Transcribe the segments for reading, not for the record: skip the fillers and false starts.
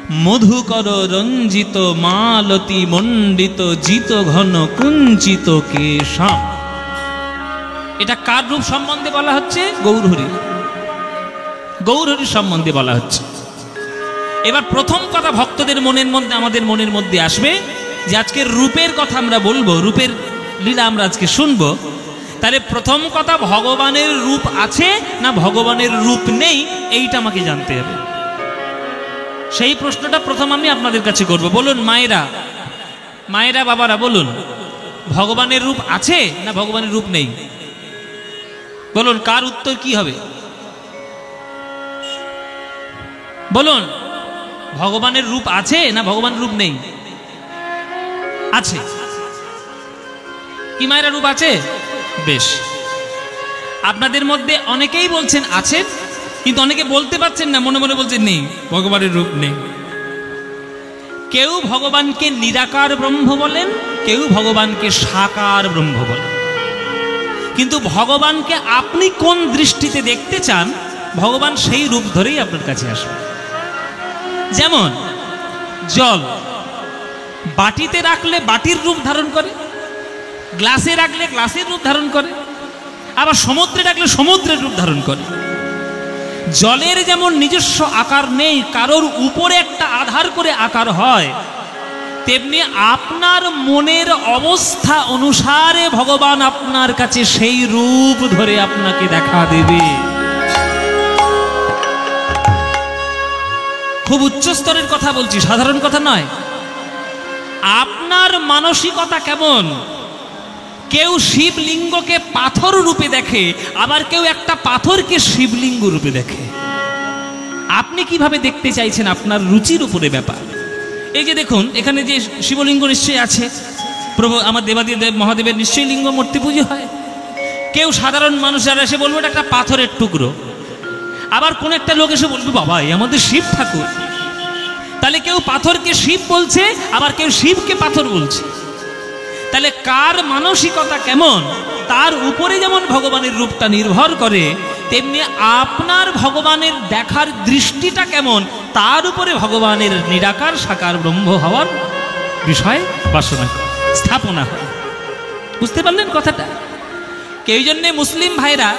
মধুকর রঞ্জিত মালতী মণ্ডিত জিত ঘন কুঞ্চিত কেশাম। এটা কার রূপ সম্বন্ধে বলা হচ্ছে? গৌরহরি, গৌরহরির সম্বন্ধে বলা হচ্ছে। এবার প্রথম কথা ভক্তদের মনের মধ্যে, আমাদের মনের মধ্যে আসবে যে আজকের রূপের কথা আমরা বলবো, রূপের লীলা আমরা আজকে শুনবো। তাহলে প্রথম কথা, ভগবানের রূপ আছে না ভগবানের রূপ নেই, এইটা আমাকে জানতে হবে। সেই প্রশ্নটা প্রথম আমি আপনাদের কাছে করব। বলুন মায়েরা, মায়েরা বাবারা বলুন, ভগবানের রূপ আছে না ভগবানের রূপ নেই? বলুন, কার উত্তর কি হবে? বলুন, ভগবানের রূপ আছে না ভগবানের রূপ নেই? আছে। কি মায়েরা রূপ আছে? বেশ, আপনাদের মধ্যে অনেকেই বলছেন আছেন, কিন্তু অনেকে বলতে পারছেন না, মনে মনে বলছেন নেই, ভগবানের রূপ নেই। কেউ ভগবানকে নিরাকার ব্রহ্ম বলেন, কেউ ভগবানকে সাকার ব্রহ্ম বলেন। কিন্তু ভগবানকে আপনি কোন দৃষ্টিতে দেখতে চান, ভগবান সেই রূপ ধরেই আপনার কাছে আসবে। যেমন জল বাটিতে রাখলে বাটির রূপ ধারণ করে, গ্লাসে রাখলে গ্লাসের রূপ ধারণ করে, আবার সমুদ্রে রাখলে সমুদ্রের রূপ ধারণ করে। জলের যেমন নিজস্ব আকার নেই, কারোর উপরে একটা আধার করে আকার হয়, তেমনি আপনার মনের অবস্থা অনুসারে ভগবান আপনার কাছে সেই রূপ ধরে আপনাকে দেখা দেবে। খুব উচ্চ স্তরের কথা বলছি, সাধারণ কথা নয়। আপনার মানসিকতা কেমন? কেউ শিবলিঙ্গকে পাথর রূপে দেখে, আবার কেউ একটা পাথরকে শিবলিঙ্গ রূপে দেখে। আপনি কিভাবে দেখতে চাইছেন, আপনার রুচির উপরে ব্যাপার। এই যে দেখুন, এখানে যে শিবলিঙ্গ নিশ্চয়ই আছে, প্রভু আমার দেবাদিদেব মহাদেবের নিশ্চয়ই লিঙ্গ মূর্তি পুজো হয়। কেউ সাধারণ মানুষ যারা এসে বলবে এটা একটা পাথরের টুকরো, আবার কোন একটা লোক এসে বলবে বাবা এই আমাদের শিব ঠাকুর। তাহলে কেউ পাথরকে শিব বলছে, আবার কেউ শিবকে পাথর বলছে। তাহলে কার মানসিকতা কেমন, তার উপরে যেমন ভগবানের রূপটা নির্ভর করে, তেমনি আপনার ভগবানের দেখার দৃষ্টিটা কেমন, তার উপরে ভগবানের নিরাকার সাকার ব্রহ্ম হওয়ার বিষয় বাসনা স্থাপনা হয়। বুঝতে পারলেন কথাটা? কেউ জন্য মুসলিম ভাইরা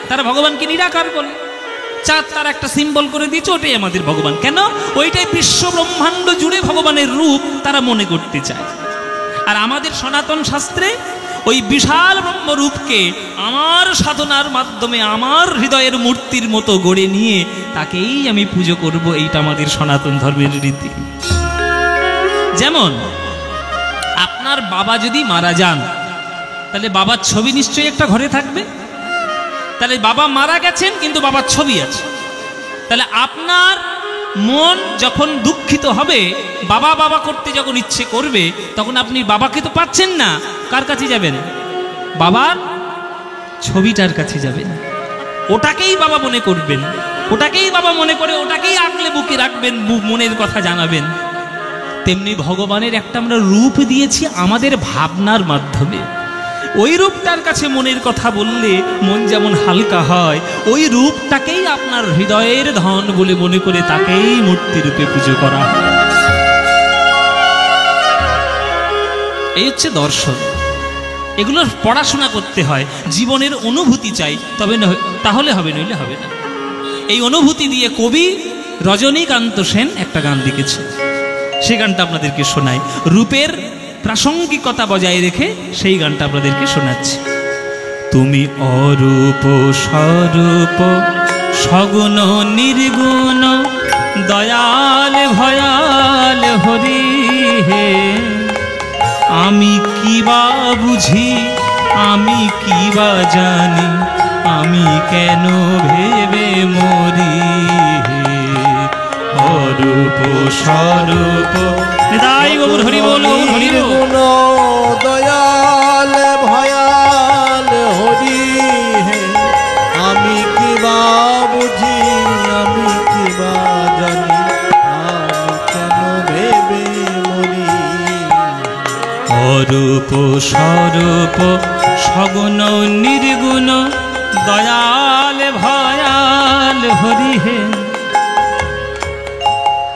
তারা ভগবানকে নিরাকার বলে, চাঁদ তার একটা সিম্বল করে দিয়েছে, ওটাই আমাদের ভগবান। কেন? ওইটাই বিশ্ব ব্রহ্মাণ্ড জুড়ে ভগবানের রূপ তারা মনে করতে চায়। আর আমাদের সনাতন শাস্ত্রে ওই বিশাল ব্রহ্মরূপকে আমার সাধনার মাধ্যমে আমার হৃদয়ের মূর্তির মতো গড়ে নিয়ে তাকেই আমি পুজো করব, এইটা আমাদের সনাতন ধর্মের রীতি। যেমন আপনার বাবা যদি মারা যান, তাহলে বাবার ছবি নিশ্চয়ই একটা ঘরে থাকবে। তাহলে বাবা মারা গেছেন কিন্তু বাবার ছবি আছে। তাহলে আপনার মন যখন দুঃখিত হবে, বাবা বাবা করতে যখন ইচ্ছে করবে, তখন আপনি বাবাকে তো পাচ্ছেন না, কার কাছে যাবেন? বাবার ছবিটার কাছে যাবেন, ওটাকেই বাবা মনে করবেন, ওটাকেই বাবা মনে করে ওটাকেই আগলে বুকে রাখবেন, মনের কথা জানাবেন। তেমনি ভগবানের একটা আমরা রূপ দিয়েছি আমাদের ভাবনার মাধ্যমে। ওই রূপটার কাছে মনের কথা বললে মন যেমন হালকা হয়, ওই রূপটাকেই আপনার হৃদয়ের ধন বলে মনে করে তাকেই মূর্তি রূপে পুজো করা হয়। এই হচ্ছে দর্শন। এগুলো পড়াশোনা করতে হয়, জীবনের অনুভূতি চাই, তবে তাহলে হবে, নইলে হবে না। এই অনুভূতি দিয়ে কবি রজনীকান্ত সেন একটা গান লিখেছে, সে গানটা আপনাদেরকে শোনাই। রূপের প্রাসঙ্গিকতা বজায় রেখে সেই গানটা আপনাদেরকে শোনাচ্ছি। তুমি অরূপ স্বরূপ সগুণ নির্গুণ দয়াল ভয়াল হরি হে, আমি কিবা বুঝি আমি কিবা জানি, আমি কেন ভেবে মরি হে। অরূপ স্বরূপ দাই বাবুর হরি বল, হরি বল। দয়াল ভয়াল হরি হে, আমি কিবা বুঝি আমি কিবা জানি, আমি কেন ভেবে মরি। অরূপ স্বরূপ সগুণ নির্গুণ দয়াল ভয়াল হরি হে।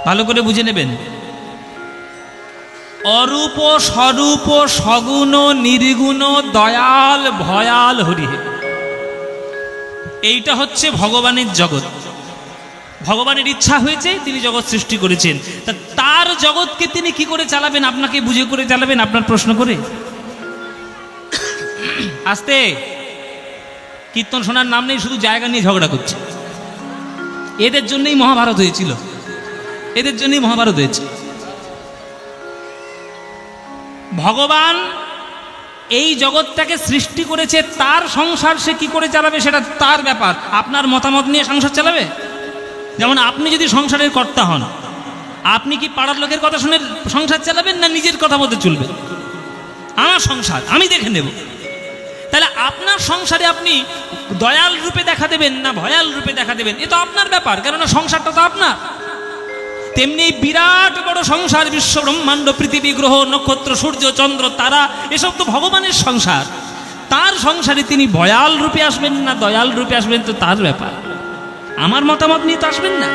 ভালো করে বুঝে নেবেন। অরূপ স্বরূপ সগুণ নির্গুণ দয়াল ভয়াল হরিহে, এইটা হচ্ছে ভগবানের জগৎ। ভগবানের ইচ্ছা হয়েছে, তিনি জগৎ সৃষ্টি করেছেন। তার জগৎকে তিনি কি করে চালাবেন? আপনাকে বুঝে করে চালাবেন? আপনার প্রশ্ন করে? আস্তে, কীর্তন শোনার নাম নেই, শুধু জায়গা নিয়ে ঝগড়া করছে। এদের জন্যই মহাভারত হয়েছিল, এদের জন্যই মহাভারত হয়েছে। ভগবান এই জগৎটাকে সৃষ্টি করেছে, তার সংসার সে কি করে চালাবে সেটা তার ব্যাপার। আপনার মতামত নিয়ে সংসার চালাবে? যেমন আপনি যদি সংসারের কর্তা হন, আপনি কি পাড়ার লোকের কথা শুনে সংসার চালাবেন, না নিজের কথা মতো চলবেন? আমার সংসার আমি দেখে নেব। তাহলে আপনার সংসারে আপনি দয়াল রূপে দেখা দেবেন না ভয়াল রূপে দেখা দেবেন, এ তো আপনার ব্যাপার, কেননা সংসারটা তো আপনার। তেমনি বিরাট বড় সংসার, বিশ্ব ব্রহ্মাণ্ড, পৃথিবী, গ্রহ, নক্ষত্র, সূর্য, চন্দ্র, তারা, এসব তো ভগবানের সংসার। তার সংসারে তিনি ভয়াল রূপে আসবেন না দয়াল রূপে আসবেন তো তার ব্যাপার। আমার মতামত নিয়ে তো আসবেন না।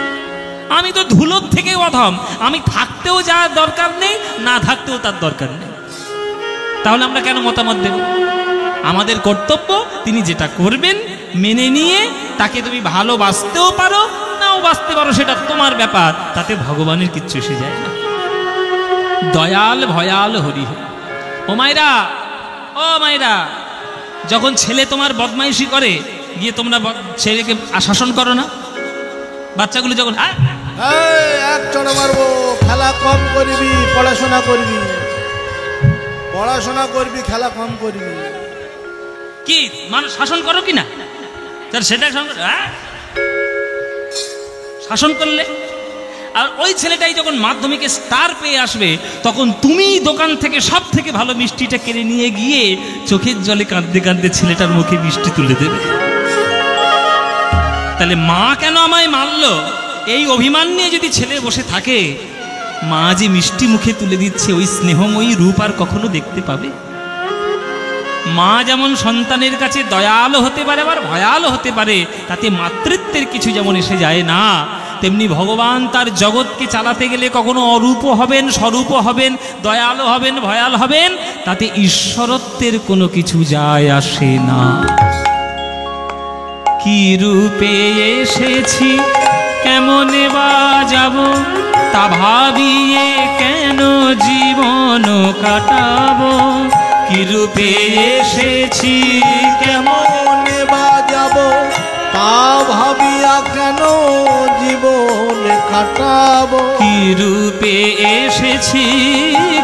আমি তো ধুলোর থেকে অধম, আমি থাকতেও যার দরকার নেই, না থাকতেও তার দরকার নেই। তাহলে আমরা কেন মতামত দেব? আমাদের কর্তব্য তিনি যেটা করবেন মেনে নিয়ে তাকে তুমি ভালোবাসতেও পারো নাও বাঁচতে পারো, সেটা তোমার ব্যাপার, তাতে ভগবানের কিচ্ছু এসে যায় না। দয়াল ভয়াল হরি। ও মায়েরা, ও মায়েরা, যখন ছেলে তোমার বদমাইশি করে গিয়ে তোমরা ছেলেকে শাসন করো না? বাচ্চাগুলো যখন এক চড় মারবো, খেলা কম করবি, পড়াশোনা করবি, পড়াশোনা করবি, খেলা কম করবি, কি মানুষ শাসন করো কি না? সেটা শাসন করলে, আর ওই ছেলেটাই যখন মাধ্যমিকে স্টার পেয়ে আসবে, তখন তুমি দোকান থেকে সব থেকে ভালো মিষ্টিটা কিনে নিয়ে গিয়ে চোখের জলে কাঁদতে কাঁদতে ছেলেটার মুখে মিষ্টি তুলে দেবে। তাহলে মা কেন আমায় মারলো, এই অভিমান নিয়ে যদি ছেলে বসে থাকে, মা যে মিষ্টি মুখে তুলে দিচ্ছে, ওই স্নেহময়ী রূপ আর কখনো দেখতে পাবে? মা যেমন সন্তানের কাছে দয়ালু হতে পারে আবার ভয়ালু হতে পারে, তাতে মাতৃত্বের কিছু যেমন এসে যায় না, তেমনি ভগবান তার জগৎকে চালাতে গেলে কখনো অরূপ হবেন, স্বরূপ হবেন, দয়ালু হবেন, ভয়াল হবেন, তাতে ঈশ্বরত্বের কোনো কিছু যায় আসে না। কি রূপে এসেছি, কেমনে বা যাব, তা ভাবিয়ে কেন জীবন কাটাবো। কি রূপে এসেছি, কেমনে বা যাব, তা ভাবিয়া কেন জীবন কাটাবো। কি রূপে এসেছি,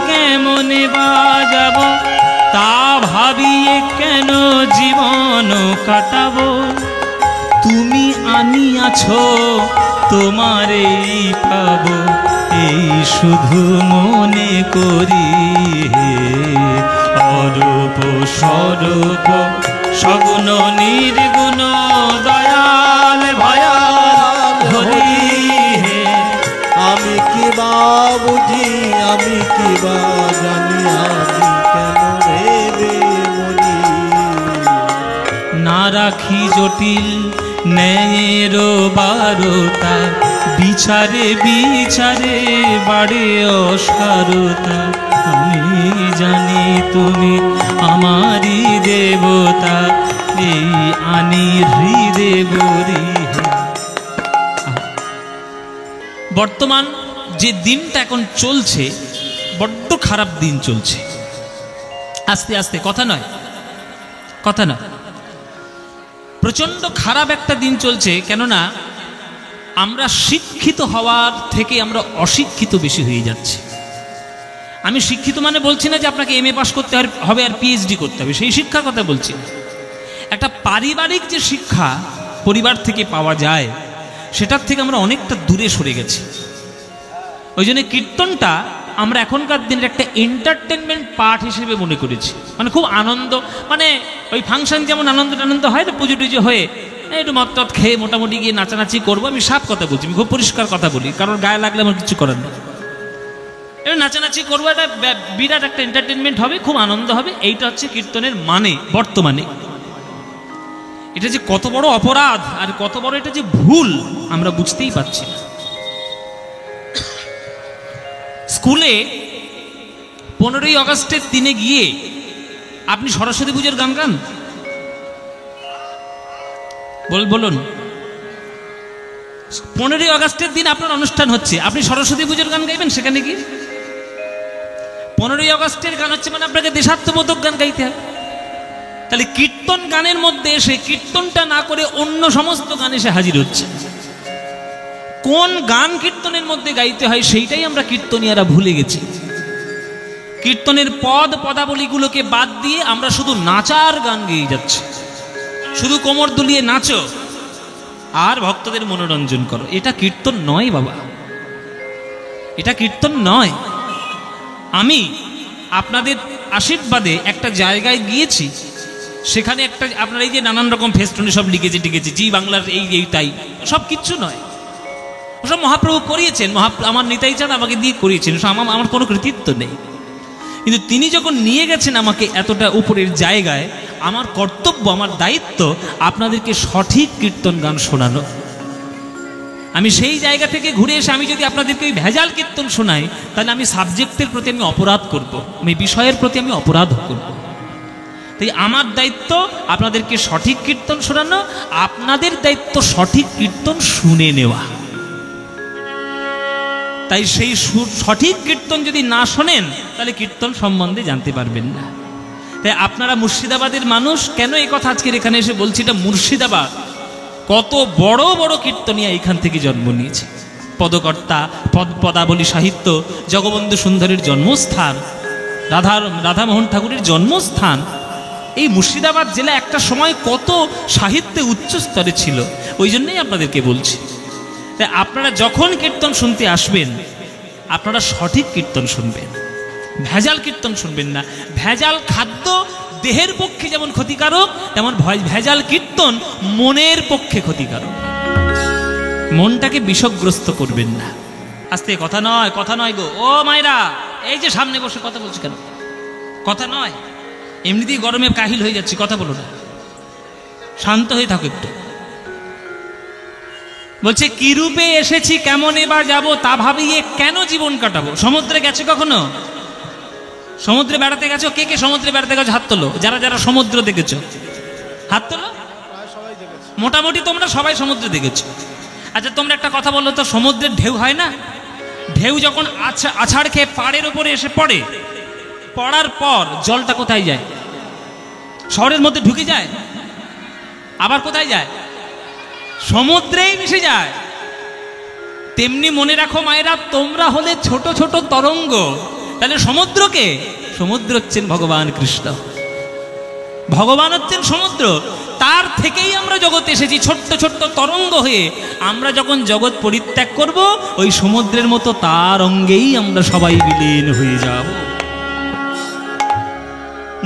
কেমনে বা যাব, তা ভাবিয়ে কেন জীবন কাটাবো। তুমি আনিয়াছো তোমারেই পাবো, এই শুধু মনে করি। অরূপ স্বরূপ সগুণ নির্গুণ দয়াল ভয়াল হরি হে। আমি কি বা বুঝি, আমি কি বা জানি, আমি কেন ভেবে মরি। না রাখি জটিল ন্যায়ের বারতা, বিচারে বিচারে বাড়ে অসারতা। আমি জানি তুমি আমারই দেবতা, এই আনি হৃদে বরি। বর্তমান যে দিনটা এখন চলছে, বড্ড খারাপ দিন চলছে। আস্তে আস্তে, কথা নয়, কথা নয়, প্রচণ্ড খারাপ একটা দিন চলছে। কেননা আমরা শিক্ষিত হওয়ার থেকে আমরা অশিক্ষিত বেশি হয়ে যাচ্ছি। আমি শিক্ষিত মানে বলছি না যে আপনাকে MA পাস করতে হবে আর PhD করতে হবে, সেই শিক্ষার কথা বলছি। একটা পারিবারিক যে শিক্ষা পরিবার থেকে পাওয়া যায়, সেটার থেকে আমরা অনেকটা দূরে সরে গেছি। ওই জন্য কীর্তনটা আমরা এখনকার দিনের একটা এন্টারটেনমেন্ট পার্ট হিসেবে মনে করেছি। মানে খুব আনন্দ, মানে ওই ফাংশন যেমন আনন্দ হয় না, পুজো টুজো হয়ে একটু মদ টদ খেয়ে মোটামুটি গিয়ে নাচানাচি করবো। আমি সাফ কথা বলছি, আমি খুব পরিষ্কার কথা বলি, কারণ গায়ে লাগলে আমার কিছু করার নেই। একটু নাচানাচি করবো, একটা বিরাট একটা এন্টারটেনমেন্ট হবে, খুব আনন্দ হবে। এইটা হচ্ছে কীর্তনের মানে বর্তমানে। এটা যে কত বড় অপরাধ আর কত বড় এটা যে ভুল আমরা বুঝতেই পারছি না। স্কুলে 15ই আগস্টের দিনে গিয়ে আপনি সরস্বতী পুজোর গান গান? বলুন, 15ই আগস্টের দিন আপনার অনুষ্ঠান হচ্ছে, আপনি সরস্বতী পুজোর গান গাইবেন সেখানে গিয়ে? 15ই আগস্টের গান হচ্ছে মানে আপনাকে দেশাত্মবোধক গান গাইতে হবে। তাহলে কীর্তন গানের মধ্যে এসে কীর্তনটা না করে অন্য সমস্ত গান এসে হাজির হচ্ছে। কোন গান কীর্তনের মধ্যে গাইতে হয় সেইটাই আমরা কীর্তনিয়ারা ভুলে গেছি। কীর্তনের পদাবলীগুলোকে বাদ দিয়ে আমরা শুধু নাচার গান গেয়ে যাচ্ছি। শুধু কোমর দুলিয়ে নাচো আর ভক্তদের মনোরঞ্জন করো, এটা কীর্তন নয় বাবা, এটা কীর্তন নয়। আমি আপনাদের আশীর্বাদে একটা জায়গায় গিয়েছি, সেখানে একটা আপনার এই যে নানান রকম ফেস্টুনে সব লিখেছি জি বাংলার এই তাই, সব কিচ্ছু নয়, ওসব মহাপ্রভু করিয়েছেন, আমার নিতাই চাঁদ আমাকে দিয়ে করিয়েছেন, আমার কোনো কৃতিত্ব নেই। কিন্তু তিনি যখন নিয়ে গেছেন আমাকে এতটা উপরের জায়গায়, আমার কর্তব্য, আমার দায়িত্ব আপনাদেরকে সঠিক কীর্তন গান শোনানো। আমি সেই জায়গা থেকে ঘুরে এসে আমি যদি আপনাদেরকে ওই ভেজাল কীর্তন শোনাই, তাহলে আমি সাবজেক্টের প্রতি আমি অপরাধ করব, আমি বিষয়ের প্রতি আমি অপরাধ করব। তাই আমার দায়িত্ব আপনাদেরকে সঠিক কীর্তন শোনানো, আপনাদের দায়িত্ব সঠিক কীর্তন শুনে নেওয়া। তাই সেই সঠিক কীর্তন যদি না শোনেন তাহলে কীর্তন সম্বন্ধে জানতে পারবেন না। তাই আপনারা মুর্শিদাবাদের মানুষ, কেন এই কথা আজকের এখানে এসে বলছি, এটা মুর্শিদাবাদ, কত বড় বড় কীর্তনিয়া এখান থেকে জন্ম নিয়েছে। পদকর্তা, পদাবলী সাহিত্য, জগবন্ধু সুন্দরের জন্মস্থান, রাধামোহন ঠাকুরের জন্মস্থান। এই মুর্শিদাবাদ জেলা একটা সময় কত সাহিত্যে উচ্চ স্তরে ছিল, ওই জন্যই আপনাদেরকে বলছি। তাই আপনারা যখন কীর্তন শুনতে আসবেন, আপনারা সঠিক কীর্তন শুনবেন, ভেজাল কীর্তন শুনবেন না। ভেজাল খাদ্য দেহের পক্ষে যেমন ক্ষতিকারক, তেমন ভেজাল কীর্তন মনের পক্ষে ক্ষতিকারক। মনটাকে বিষগ্রস্ত করবেন না। আস্তে, কথা নয় গো, ও মায়েরা, এই যে সামনে বসে কথা বলছি কেন? কথা নয়, এমনিতেই গরমে কাহিল হয়ে যাচ্ছি, কথা বলো না, শান্ত হয়ে থাকো একটু। বলছে কি রূপে এসেছি, কেমন এবার যাব, তা ভাবিয়ে কেন জীবন কাটাবো। সমুদ্রে গেছে কখনো? সমুদ্রে বেড়াতে গেছো? কে কে সমুদ্রে বেড়াতে গেছো হাত তোলো, যারা যারা সমুদ্র দেখেছো হাত তোলো। মোটামুটি তোমরা সবাই সমুদ্রে দেখেছো। আচ্ছা তোমরা একটা কথা বলো তো, সমুদ্রের ঢেউ হয় না? ঢেউ যখন আছাড় খেয়ে পাড়ের উপরে এসে পড়ে, পড়ার পর জলটা কোথায় যায়? শহরের মধ্যে ঢুকে যায়, আবার কোথায় যায়? সমুদ্রেই মিশে যায়। তেমনি মনে রাখো মায়েরা, তোমরা হলে ছোট ছোট তরঙ্গ। তাহলে সমুদ্রকে? সমুদ্র হচ্ছেন ভগবান কৃষ্ণ, ভগবান হচ্ছেন সমুদ্র। তার থেকেই আমরা জগতে এসেছি, ছোট্ট ছোট্ট তরঙ্গ হয়ে। আমরা যখন জগৎ পরিত্যাগ করব, ওই সমুদ্রের মতো তার অঙ্গেই আমরা সবাই বিলীন হয়ে যাব।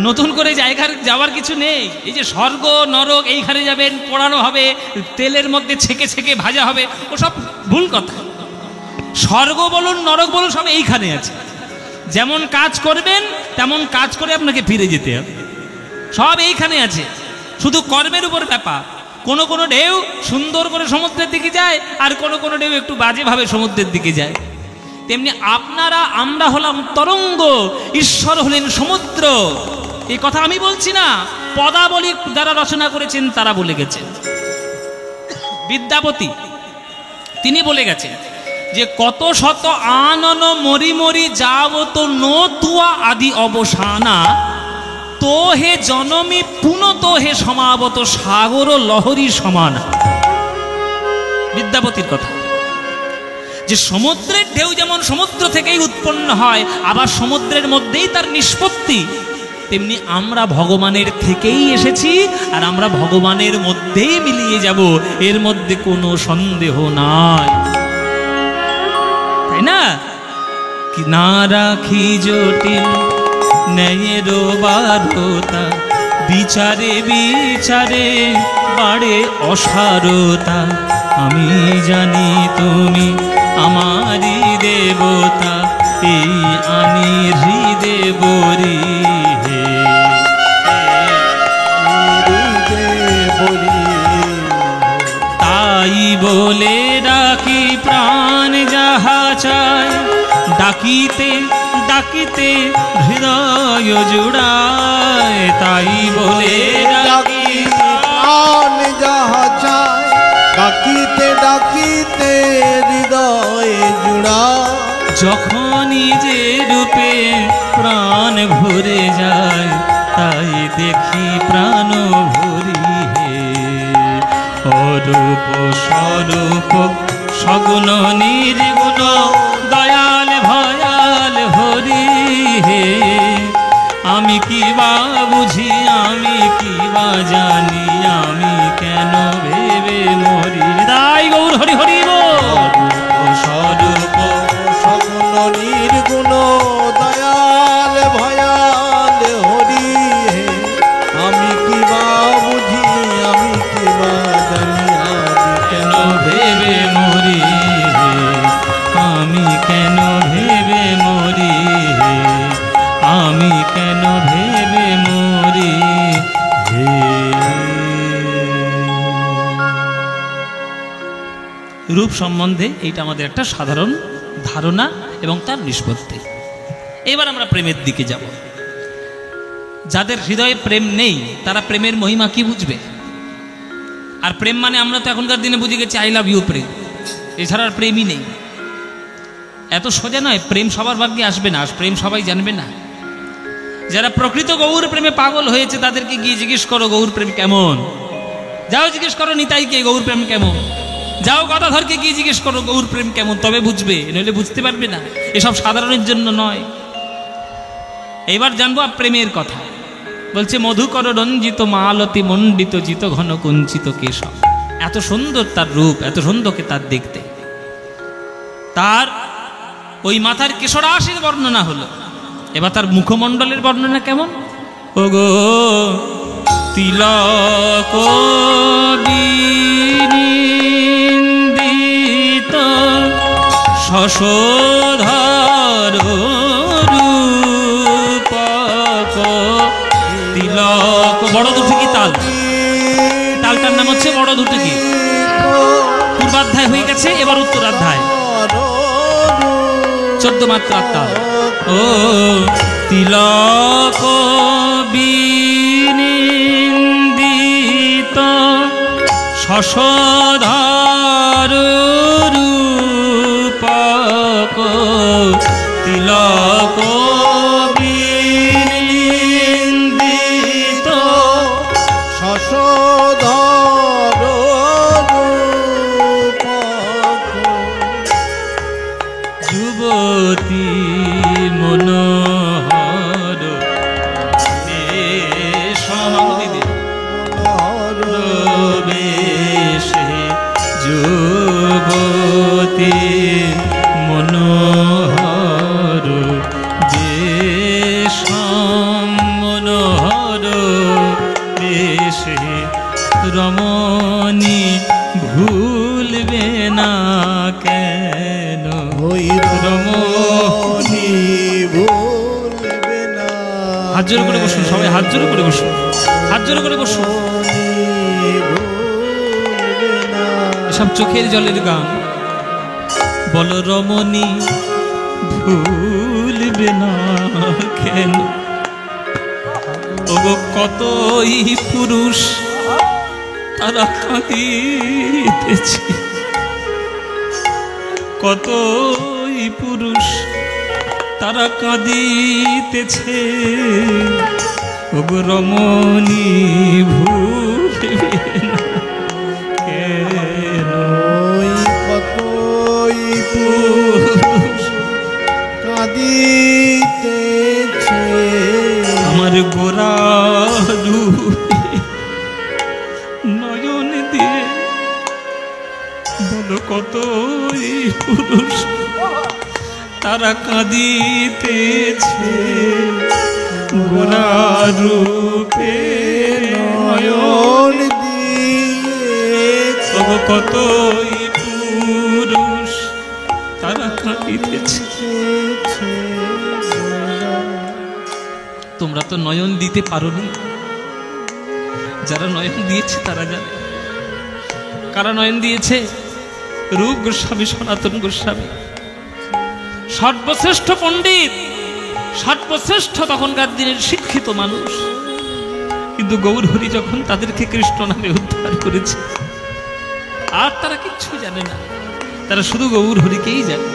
নতুন করে জায়গার যাওয়ার কিছু নেই। এই যে স্বর্গ নরক, এইখানে যাবেন, পোড়ানো হবে, তেলের মধ্যে ছেঁকে ছেঁকে ভাজা হবে, ওসব ভুল কথা। স্বর্গ বলুন নরক বলুন, সব এইখানে আছে। যেমন কাজ করবেন তেমন কাজ করে আপনাকে ফিরে যেতে হবে, সব এইখানে আছে। শুধু কর্মের উপর ব্যাপার। কোনো কোনো ঢেউ সুন্দর করে সমুদ্রের দিকে যায়, আর কোনো কোনো ঢেউ একটু বাজেভাবে সমুদ্রের দিকে যায়। তেমনি আমরা হলাম তরঙ্গ, ঈশ্বর হলেন সমুদ্র। এই কথা আমি বলছি না, পদাবলী যারা রচনা করেছেন তারা বলে গেছেন। বিদ্যাপতি তিনি বলে গেছেন যে কত শত আনন মরি মরি যাবত নো তুয়া আদি অবসানা, তো হে জনমী পুনত হে সমাবত সাগর লহরী সমান। বিদ্যাপতির কথা, যে সমুদ্রের ঢেউ যেমন সমুদ্র থেকেই উৎপন্ন হয়, আবার সমুদ্রের মধ্যেই তার নিষ্পত্তি, তেমনি আমরা ভগবানের থেকেই এসেছি, আর আমরা ভগবানের মধ্যেই মিলিয়ে যাব, এর মধ্যে কোনো সন্দেহ নাই, তাই না? কি না রাখি জটিল ন্যায়ের বারতা, বিচারে বিচারে বাড়ে অসারতা। আমি জানি তুমি আমারি দেবতা, এই আনি হৃদে বরি হে তাই বলে ডাকি প্রাণ যাহা চায়, ডাকিতে ডাকিতে হৃদয় জুড়ায়, তাই বলে ডাকি প্রাণ যাহা চায়, ডাকিতে ডাকিতে হৃদয়ে জুড়া। যখনই যে রূপে প্রাণ ভরে যায়, তাই দেখি প্রাণ ভরি হে। অরূপ স্বরূপ সগুণ নির্গুণ, দয়াল ভয়াল হরি হে। আমি কি বা বুঝি, আমি কি বা জানি, আমি কেন ভেবে মরি। তাই গৌর হরি হরি বল। স্বরূপ সগুণ নির্গুণ, দয়াল ভয়াল হরি হে। আমি কি বা বুঝি, আমি কি বা জানি, আমি কেন ভেবে মরি হে, আমি কেন ভেবে মরি হে, আমি কেন ভেবে মরি হে। রূপ সম্বন্ধে এইটা আমাদের একটা সাধারণ ধারণা এবং তার নিষ্পত্তি। এবার আমরা প্রেমের দিকে যাব। যাদের হৃদয়ে প্রেম নেই তারা প্রেমের মহিমা কি বুঝবে? আর প্রেম মানে আমরা তো এখনকার দিনে বুঝে গেছি আই লাভ ইউ প্রেম, এছাড়া আর প্রেমই নেই। এত সোজা নয়, প্রেম সবার ভাগ্যে আসবে না, প্রেম সবাই জানবে না। যারা প্রকৃত গৌর প্রেমে পাগল হয়েছে তাদেরকে গিয়ে জিজ্ঞেস করো গৌর প্রেম কেমন। যাও জিজ্ঞেস করো নিতাইকে গৌর প্রেম কেমন, যাও গদাধরকে গিয়ে জিজ্ঞেস করো গৌর প্রেম কেমন, তবে বুঝবে, নইলে বুঝতে পারবে না। এসব সাধারণের জন্য নয়। এবার জানবো প্রেমের কথা। বলছে মধুকর রঞ্জিত মালতি মণ্ডিত জিত ঘন কুঞ্চিত কেশব। এত সুন্দর তার রূপ, এত সুন্দরকে তার দেখতে। তার ওই মাথার কেশরাশির বর্ণনা হলো, এবার তার মুখমণ্ডলের বর্ণনা কেমন? ওগো তিলক বিনিন্দিত শশধর রূপক। তিলক বড় দুটুকি তাল, তালটার নাম হচ্ছে বড় দুটুকি। পূর্বাধ্যায় হয়ে গেছে, এবার উত্তরাধ্যায় 14 মাত্রার তাল। ও তিলক বিনিন্দিত শশধর রূপক। তিলক বিনিন্দিত শশধর রূপক। যুবতী মনোহর বেশে, যুবতী মনোহর বেশ, মনোহর বেশে রমণী ভুলবে না কেন। ওই রমণী ভুলবে না। হাত জোড় করে বসুন সবাই, হাত জোড় করে বসুন, হাত জোড় করে বসুন। সব চোখের জলের গান। বল রমণী ভুলবে না কেন। ওগো কতই পুরুষ তারা কাঁদিতেছে, কতই পুরুষ তারা কাঁদিতেছে। ওগো রমণী ভুলবে না কেন। কতই পুরুষ কাঁদিতেছে, আমার গোরা রূপে নয়ন দিয়ে। বলো কতই পুরুষ তারা কাঁদিতেছে, গোরা রূপে নয়ন দিয়ে। কতই পুরুষ তারা কাঁদিতেছে। তোমরা তো নয়ন দিতে পারোনি, যারা নয়ন দিয়েছে তারা জানে। কারা নয়ন দিয়েছে? রূপ গোস্বামী, সনাতন গোস্বামী। সর্বশ্রেষ্ঠ পণ্ডিত, সর্বশ্রেষ্ঠ তখনকার দিনের শিক্ষিত মানুষ, কিন্তু গৌরহরি যখন তাদেরকে কৃষ্ণ নামে উদ্ধার করেছে, আর তারা কিচ্ছু জানে না, তারা শুধু গৌরহরিকেই জানে।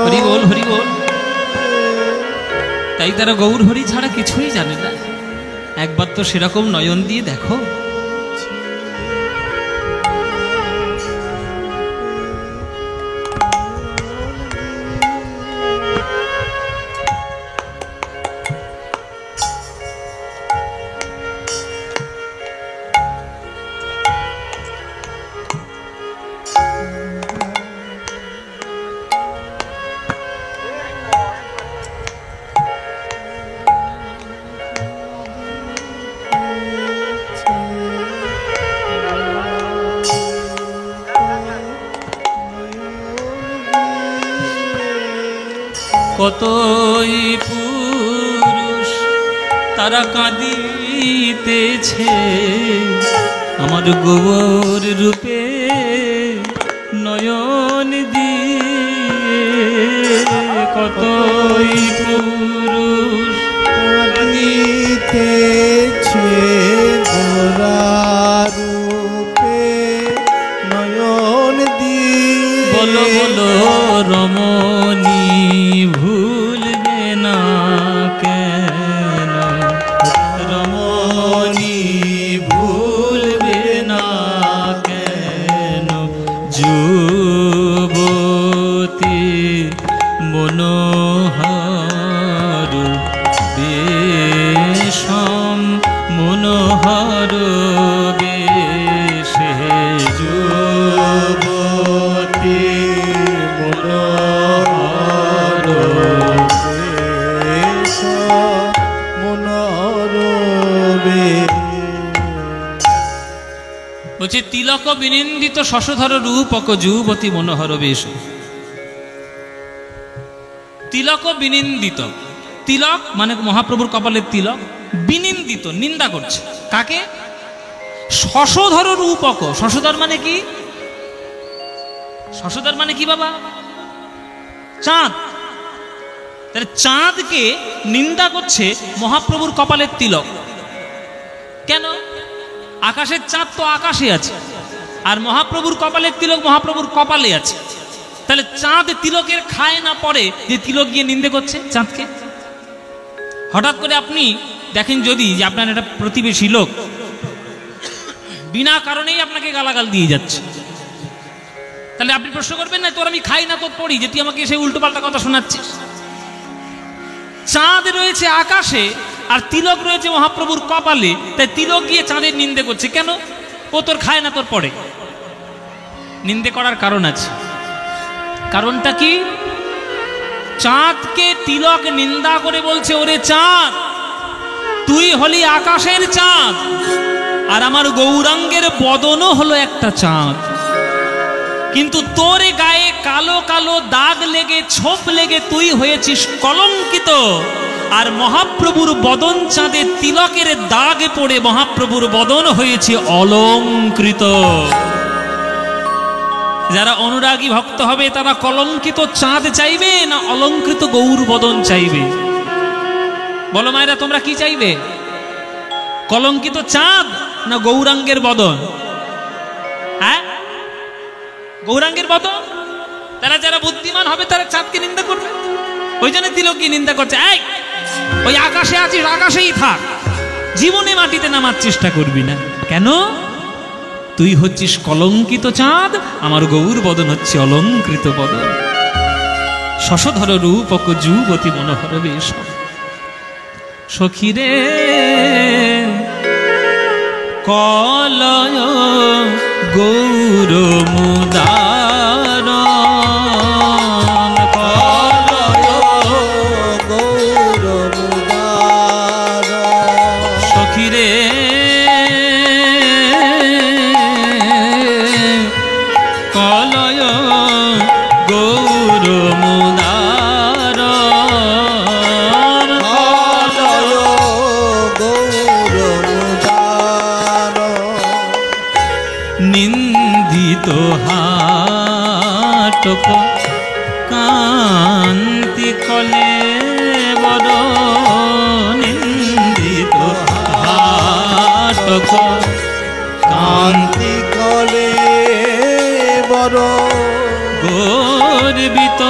হরি বল, হরি বল। তাই তারা গৌরহরি ছাড়া কিছুই জানে না। একবার তো সেরকম নয়ন দিয়ে দেখো। কতই পুরুষ তারা কাঁদিতেছে আমার গৌর রূপে নয়ন দিয়ে। কতই পুরুষ কাঁদিতেছে গোরা রূপে নয়ন দিয়ে। বলো বলো রমণী ভুলবে না কেন, রমণী ভুলবে না কেন, যুবতী মনোহর বেশম, মনোহর বেশে যুবতী মনোহর বেশ মনোহর বেশ। বলছে তিলক বিনিন্দিত শশধর রূপক যুবতী মনোহর বেশ। তিলক বিনিন্দিত, তিলক মানে মহাপ্রভুর কপালের তিলক, বিনিন্দিত নিন্দা করছে কাকে? শশধর রূপক। শশধর মানে কি? শশধর মানে কি বাবা? চাঁদ। তাহলে চাঁদকে নিন্দা করছে মহাপ্রভুর কপালের তিলক। কেন? আকাশের চাঁদ তো আকাশে আছে, আর মহাপ্রভুর কপালের তিলক মহাপ্রভুর কপালে আছে। তাহলে চাঁদ তিলকের খায় না পড়ে যে তিলক গিয়ে নিন্দে করছে চাঁদকে? হঠাৎ করে আপনি দেখেন যদি যে আপনার একটা প্রতিবেশী লোক বিনা কারণেই আপনাকে গালাগাল দিয়ে যাচ্ছে, তাহলে আপনি প্রশ্ন করবেন না তোর আমি খাই না তোর পড়ি যে তুই আমাকে সেই উল্টো পাল্টা কথা শোনাচ্ছিস? চাঁদ রয়েছে আকাশে আর তিলক রয়েছে মহাপ্রভুর কপালে, তাই তিলক গিয়ে চাঁদের নিন্দে করছে কেন? ও তোর খায় না তোর পড়ে। নিন্দে করার কারণ আছে। কারণটা কি? চাঁদকে তিলক নিন্দা করে বলছে ওরে চাঁদ, তুই হলি আকাশের চাঁদ, আর আমার গৌরাঙ্গের বদনও হলো একটা চাঁদ, কিন্তু তোর গায়ে কালো কালো দাগ লেগে ছোপ লেগে তুই হয়েছিস কলঙ্কিত, আর মহাপ্রভুর বদন চাঁদে তিলকের দাগ পড়ে মহাপ্রভুর বদন হয়েছে অলঙ্কৃত। যারা অনুরাগী ভক্ত হবে তারা কলঙ্কিত চাঁদ চাইবে না অলঙ্কৃত গৌর বদন চাইবে? বলো মায়েরা, তোমরা কি চাইবে? কলঙ্কিত চাঁদ না গৌরাঙ্গের বদন? হ্যাঁ, গৌরাঙ্গের বদন। তারা যারা বুদ্ধিমান হবে তারা চাঁদকে নিন্দা করবে। ওই জন্য তিলককে নিন্দা করছে, এই ওই আকাশে আছিস আকাশেই থাক, জীবনে মাটিতে নামার চেষ্টা করবি না। কেন? তুই হচ্ছিস কলঙ্কিত চাঁদ, আমার গৌর বদন হচ্ছে অলঙ্কৃত বদন। শশধর রূপক যুবতী মনোহর বেশ। সখীরে কলয় গৌর মুদার, কলয় গৌর মুদার। সখীরে কলয় গৌর মুদার, কলয় গৌর মুদার। নিন্দা নিন্দিত হাটক কান্তি কলে বড় নিন্দিত হাটক কান্তি কলে বড় গর্বিত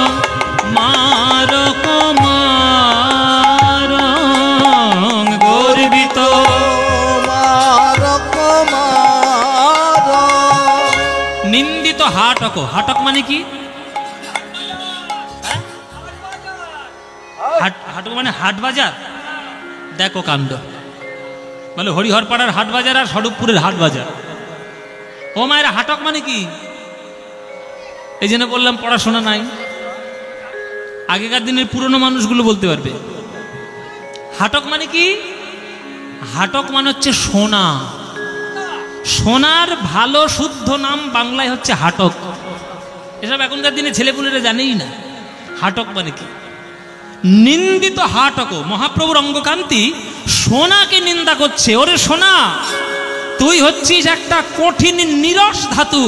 মারক মারং গর্বিত মারক মার নিন্দিত হাটক হাটক মানে কি হাটক মানে হাট বাজার দেখো কাণ্ড বলে হরিহরপাড়ার হাট বাজার আর স্বরূপপুরের হাট বাজার ও মায়েরা হাটক মানে কি এই জন্য বললাম পড়াশোনা নাই আগেকার দিনের পুরনো মানুষগুলো বলতে পারবে হাটক মানে কি হাটক মানে হচ্ছে সোনা সোনার ভালো শুদ্ধ নাম বাংলায় হচ্ছে হাটক এসব এখনকার দিনে ছেলেপুলেরা জানেই না হাটক মানে কি নিন্দিত হাটক মহাপ্রভুর অঙ্গকান্তি সোনাকে নিন্দা করছে ওরে সোনা তুই হচ্ছিস একটা কঠিন নিরস ধাতু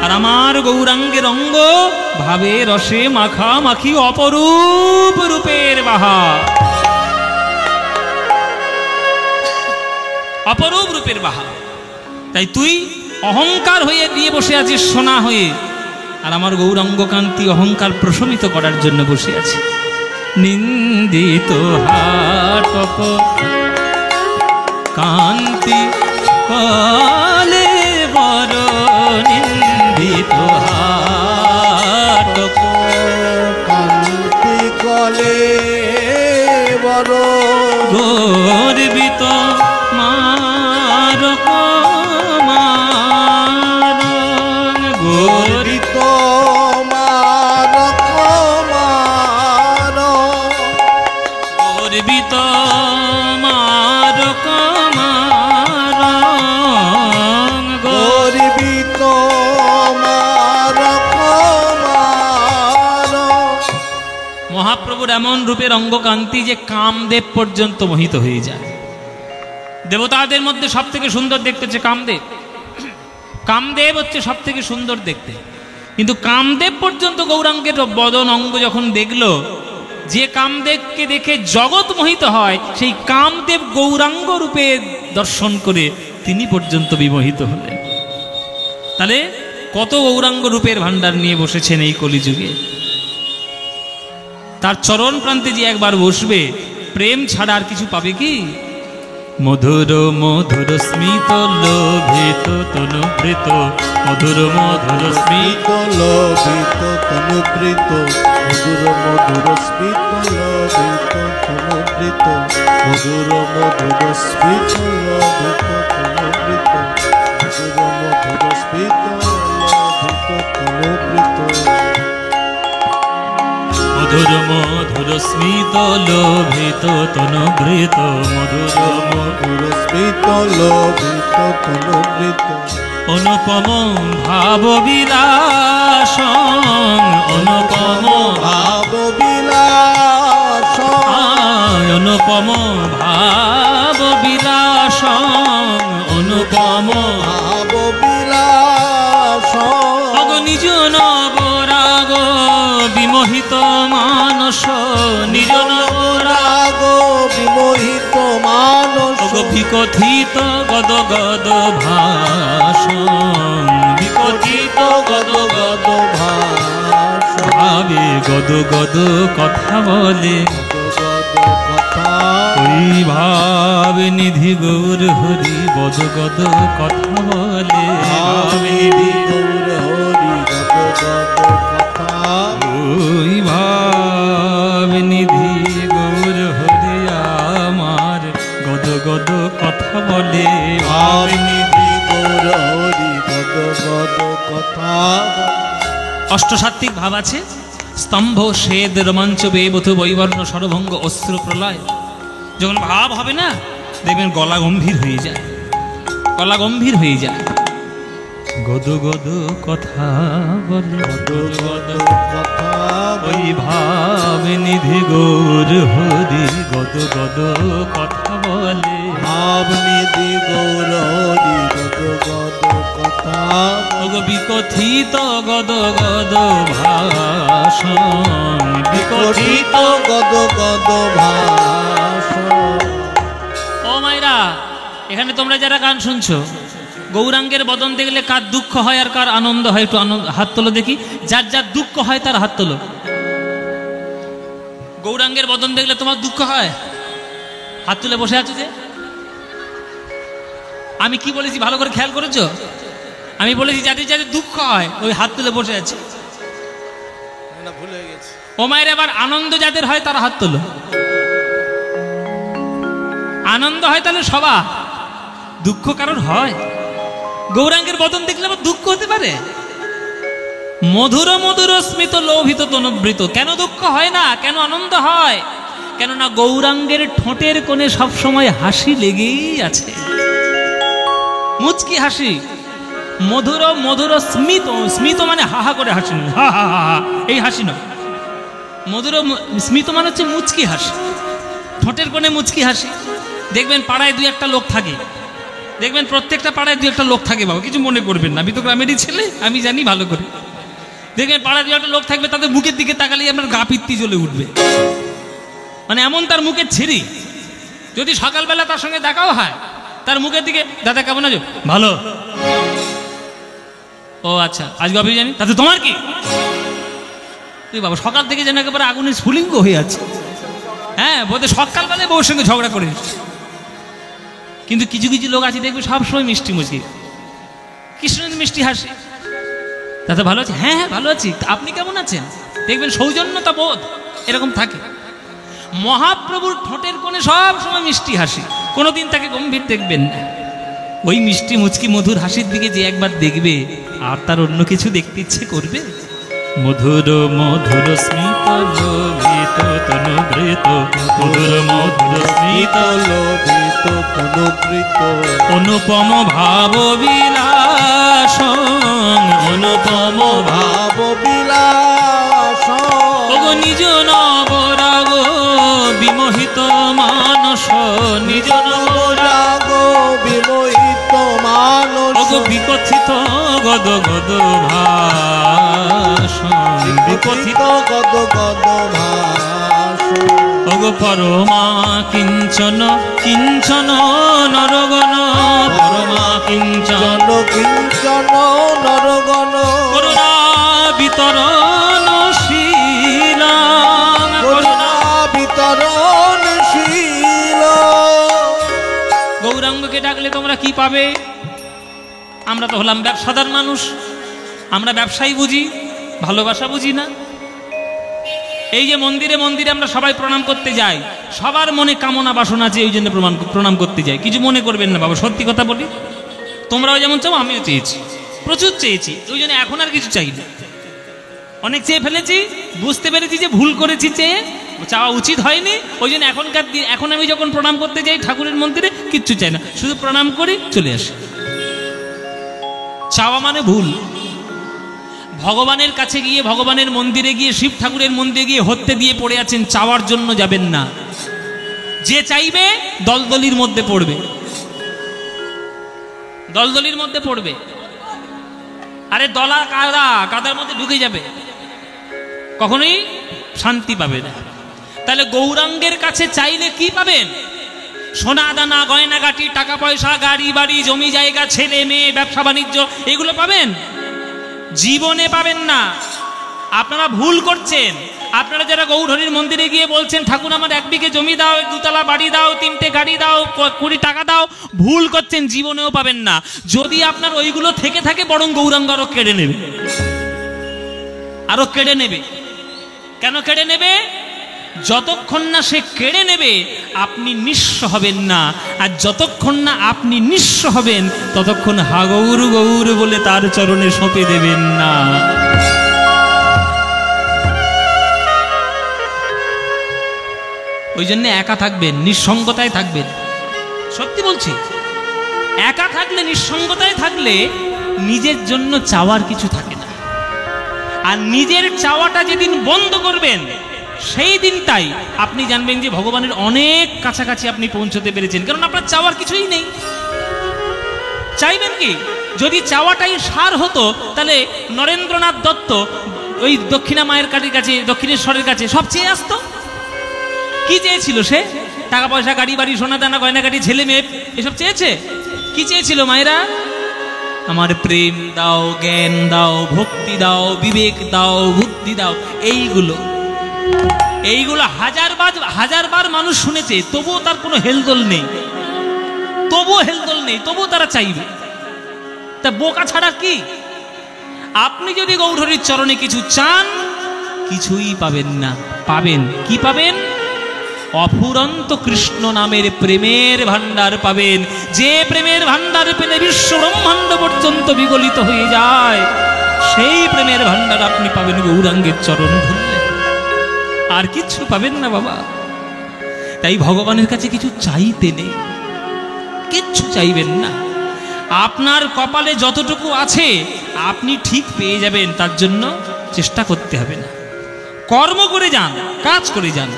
আর আমার গৌরাঙ্গের অঙ্গ ভাবে রসে মাখা মাখি অপরূপ রূপের বাহার অপরূপ রূপের বাহার তাই তুই অহংকার হয়ে দিয়ে বসে আছিস সোনা হয়ে আর আমার গৌরাঙ্গ কান্তি অহংকার প্রশমিত করার জন্য বসে আছে নিন্দিত হাটক কান্তি কলে বড় নিন্দিত হাটক কান্তি কলে বড় গর্বিত মারক মারং গর্বিত মারক মার গর্বিত মারক মারং গর্বিত মারক মার মহাপ্রভুর এমন রূপের অঙ্গকান্তি যে কামদেব পর্যন্ত মোহিত হয়ে যায় দেবতাদের মধ্যে সব থেকে সুন্দর দেখতে হচ্ছে কামদেব কামদেব হচ্ছে সব থেকে সুন্দর দেখতে কিন্তু কামদেব পর্যন্ত গৌরাঙ্গের বদন অঙ্গ যখন দেখলো যে কামদেবকে দেখে জগৎ মোহিত হয় সেই কামদেব গৌরাঙ্গ রূপে দর্শন করে তিনি পর্যন্ত বিমোহিত হলেন তাহলে কত গৌরাঙ্গ রূপের ভান্ডার নিয়ে বসেছেন এই কলিযুগে তার চরণ প্রান্তে যে একবার বসবে প্রেম ছাড়া আর কিছু পাবে কি মধুর মধুর স্মিত লোভিত তনুবৃত মধুর মধুর স্মিত লোভিত তনুবৃত মধুর মধুর স্মিত লোভিত তনুবৃত মধুর মধুর স্মিত লোভিত তনুবৃত মধুর মধুর স্মিত লোভিত তনুবৃত মধুর মধুর স্মিত লোভিত তনুবৃত মধুর মধুর স্মিত লোভিত তনুবৃত অনুপম ভাব বিলাস অনুপম ভাব বিলাস অনুপম ভাব বিলাস অনুপম ভাব বিলাস অগ নিজ নবরাগ বিমোহিত মানস নিজ নবরাগ রাগ বিমোহিত মানস বিকথিত গদ গদ ভাষ বিকথিত গদ গদ ভাষ ভাবে গদ গদ কথা বলে কথা ওই ভাব নিধি গৌর হরি গদ গদ কথা বলে ভাবে নিধি গৌর হরি গদ গদ কথা ওই ভাব নিধি গৌর হরি আমার গদ গদ কথা বলে ভাব নিধি গৌর হরি গদ গদ কথা অষ্টসাত্ত্বিক ভাব আছে স্তম্ভ শ্বেদ রোমাঞ্চ বেবধু বৈবর্ণ সরভঙ্গ অশ্রু প্রলয় যখন ভাব হবে না দেখবেন গলা গম্ভীর হয়ে যায় গলা গম্ভীর হয়ে যায় গদ গদ কথা বলে গদ গদ কথা ওই ভাব নিধি গৌর হরি গদ গদ কথা বলে ভাব নিধি গৌর হরি গদ গদ কথা ওগো বিকথিত গদ গদ ভাষণ, বিকথিত গদ গদ ভাষণ। ও মাইরা, এখানে তোমরা যারা গান শুনছো, গৌরাঙ্গের বদন দেখলে কার দুঃখ হয় আর কার আনন্দ হয়? একটু হাত তোলো দেখি। যার যার দুঃখ হয় তার হাত তোলো। গৌরাঙ্গের বদন দেখলে তোমার দুঃখ হয়? হাত তুলে বসে আছো যে? আমি কি বলেছি ভালো করে খেয়াল করেছো? আমি বলেছি যাদের যাদের দুঃখ হয় ওই হাত তুলে বসে আছে। ভুলে গেছি। ও মায়ের, এবার আনন্দ যাদের হয় তারা হাত তোলো। আনন্দ হয় তাহলে সবার, দুঃখ কারোর হয়? গৌরাঙ্গের বদন দেখলে আবার দুঃখ হতে পারে? মধুর মধুর স্মিত লোভিত তনুবৃত, কেন দুঃখ হয় না, কেন আনন্দ হয়? কেননা গৌরাঙ্গের ঠোঁটের কোণে সবসময় হাসি লেগেই আছে, মুচকি হাসি, মধুর মধুর স্মিত। স্মিত মানে হাহা করে হাসি, হা হা হা হা, এই হাসি নয়। মধুর স্মিত মানে হচ্ছে মুচকি হাসি, ঠোঁটের কোণে মুচকি হাসি। দেখবেন পাড়ায় দুই একটা লোক থাকে, দেখবেন প্রত্যেকটা পাড়ায় দুই একটা লোক থাকে, বাবা কিছু মনে করবেন না, আমি তো গ্রামেরই ছেলে, আমি জানি ভালো করে। দেখবেন পাড়ায় দুই একটা লোক থাকবে, তাদের মুখের দিকে তাকালেই আপনার গা পিত্তি জ্বলে উঠবে, মানে এমন তার মুখের ছিরি। যদি সকালবেলা তার সঙ্গে দেখাও হয়, তার মুখের দিকে, দাদা কেমন আছো? ভালো। ও আচ্ছা, আজকে অফিস জানি, তাতে তোমার কি? তুই বাবা সকাল থেকে যেন একেবারে আগুনের স্ফুলিঙ্গ হয়ে আছে। হ্যাঁ, বোধ সকালবেলায় বউর সঙ্গে ঝগড়া করে। কিন্তু কিছু কিছু লোক আছে দেখবে সবসময় মিষ্টি মুচকি, কৃষ্ণের মিষ্টি হাসি। তাতে ভালো আছে? হ্যাঁ হ্যাঁ ভালো আছি, আপনি কেমন আছেন? দেখবেন সৌজন্যতা বোধ এরকম থাকে। মহাপ্রভুর ঠোঁটের কোণে সব সময় মিষ্টি হাসি, কোনোদিন তাকে গম্ভীর দেখবেন না। ওই মিষ্টি মুচকি মধুর হাসির দিকে যে একবার দেখবে আর তার অন্য কিছু দেখতে ইচ্ছে করবে? মধুর মধুর স্মিত লোভিত তনুবৃত, মধুর মধুর স্মিত লোভিত তনুবৃত, অনুপম ভাব বিলাস, অনুপম ভাব বিলাস। ওগো নিজ নবরাগ বিমোহিত মানস, নিজ নবরাগ বিমোহিত মানস। ওগো বিকথিত গদ গদ ভাষণ, বিকথিত গদ গদ ভাষণ। ওগো পরমা কিঞ্চন কিঞ্চন নরগণ, পরমা কিঞ্চন কিঞ্চন নরগণ, করুণা বিতরণশীল, করুণা বিতরণশীল। গৌরাঙ্গকে ডাকলে তোমরা কি পাবে? আমরা তো হলাম ব্যবসাদার মানুষ, আমরা ব্যবসায়ী বুঝি, ভালোবাসা বুঝি না। এই যে মন্দিরে মন্দিরে আমরা সবাই প্রণাম করতে যাই, সবার মনে কামনা বাসনা আছে, ওই জন্য প্রণাম করতে যাই। কিছু মনে করবেন না বাবা, সত্যি কথা বলি, তোমরাও যেমন চাও আমিও চেয়েছি, প্রচুর চেয়েছি, ওই জন্য এখন আর কিছু চাই না। অনেক চেয়ে ফেলেছি, বুঝতে পেরেছি যে ভুল করেছি, চেয়ে চাওয়া উচিত হয়নি, ওই জন্য এখন আমি যখন প্রণাম করতে যাই ঠাকুরের মন্দিরে কিচ্ছু চাই না, শুধু প্রণাম করি চলে আসি। চাওয়া মানে ভুল। ভগবানের কাছে গিয়ে, ভগবানের মন্দিরে গিয়ে, শিব ঠাকুরের মন্দিরে গিয়ে হত্যে দিয়ে পড়ে আছেন, চাওয়ার জন্য যাবেন না। যে চাইবে দলদলির মধ্যে পড়বে, দলদলির মধ্যে পড়বে। আরে দলা কাদা, কাদার মধ্যে ঢুকে যাবে, কখনোই শান্তি পাবে না। তাহলে গৌরাঙ্গের কাছে চাইলে কি পাবেন? সোনা দানা গয়নাগাটি, টাকা পয়সা, গাড়ি বাড়ি, জমি জায়গা, ছেলে মেয়ে, ব্যবসা বাণিজ্য, এগুলো পাবেন? জীবনে পাবেন না। আপনারা ভুল করছেন। আপনারা যারা গৌরহরির মন্দিরে গিয়ে বলছেন ঠাকুর আমার 1 বিঘে জমি দাও, 2তলা বাড়ি দাও, 3টে গাড়ি দাও, 20 টাকা দাও, ভুল করছেন, জীবনেও পাবেন না। যদি আপনার ওইগুলো থেকে থাকে বরং গৌরাঙ্গ আরো কেড়ে নেবে, আরো কেড়ে নেবে। কেন কেড়ে নেবে? যতক্ষণ না সে কেড়ে নেবে আপনি নিঃস্ব হবেন না, আর যতক্ষণ না আপনি নিঃস্ব হবেন ততক্ষণ হা গৌর গৌর বলে তার চরণে সঁপে দেবেন না। ওই জন্য একা থাকবেন, নিঃসঙ্গতায় থাকবেন। সত্যি বলছি, একা থাকলে, নিঃসঙ্গতায় থাকলে নিজের জন্য চাওয়ার কিছু থাকে না। আর নিজের চাওয়াটা যেদিন বন্ধ করবেন সেই দিনটাই আপনি জানবেন যে ভগবানের অনেক কাছাকাছি আপনি পৌঁছতে পেরেছেন, কারণ আপনার চাওয়ার কিছুই নেই। চাইবেন কি? যদি চাওয়াটাই সার হতো তাহলে নরেন্দ্রনাথ দত্ত ওই দক্ষিণা মায়ের কাছে, দক্ষিণেশ্বরের কাছে সব চেয়ে আসতো। কি চেয়েছিল সে? টাকা পয়সা, গাড়ি বাড়ি, সোনা দানা, গয়নাগাড়ি, ছেলে মেয়ে, এসব চেয়েছে? কি চেয়েছিল মায়েরা? আমার প্রেম দাও, জ্ঞান দাও, ভক্তি দাও, বিবেক দাও, বুদ্ধি দাও। এইগুলো হাজারবার মানুষ শুনেছে, তবুও তার কোনো হেলদোল নেই, তবুও তারা চাইবে। তা বোকা ছাড়া কি? আপনি যদি গৌরহরির চরণে কিছু চান, কিছুই পাবেন না। পাবেন কি? পাবেন অফুরন্ত কৃষ্ণ নামের প্রেমের ভান্ডার পাবেন। যে প্রেমের ভান্ডার পেলে বিশ্ব ব্রহ্মাণ্ড পর্যন্ত বিগলিত হয়ে যায়, সেই প্রেমের ভান্ডার আপনি পাবেন গৌরাঙ্গের চরণ ধরলে। আর কিচ্ছু পাবেন না বাবা। তাই ভগবানের কাছে কিছু চাইতে নেই, কিচ্ছু চাইবেন না। আপনার কপালে যতটুকু আছে আপনি ঠিক পেয়ে যাবেন, তার জন্য চেষ্টা করতে হবে না। কর্ম করে যান, কাজ করে যান,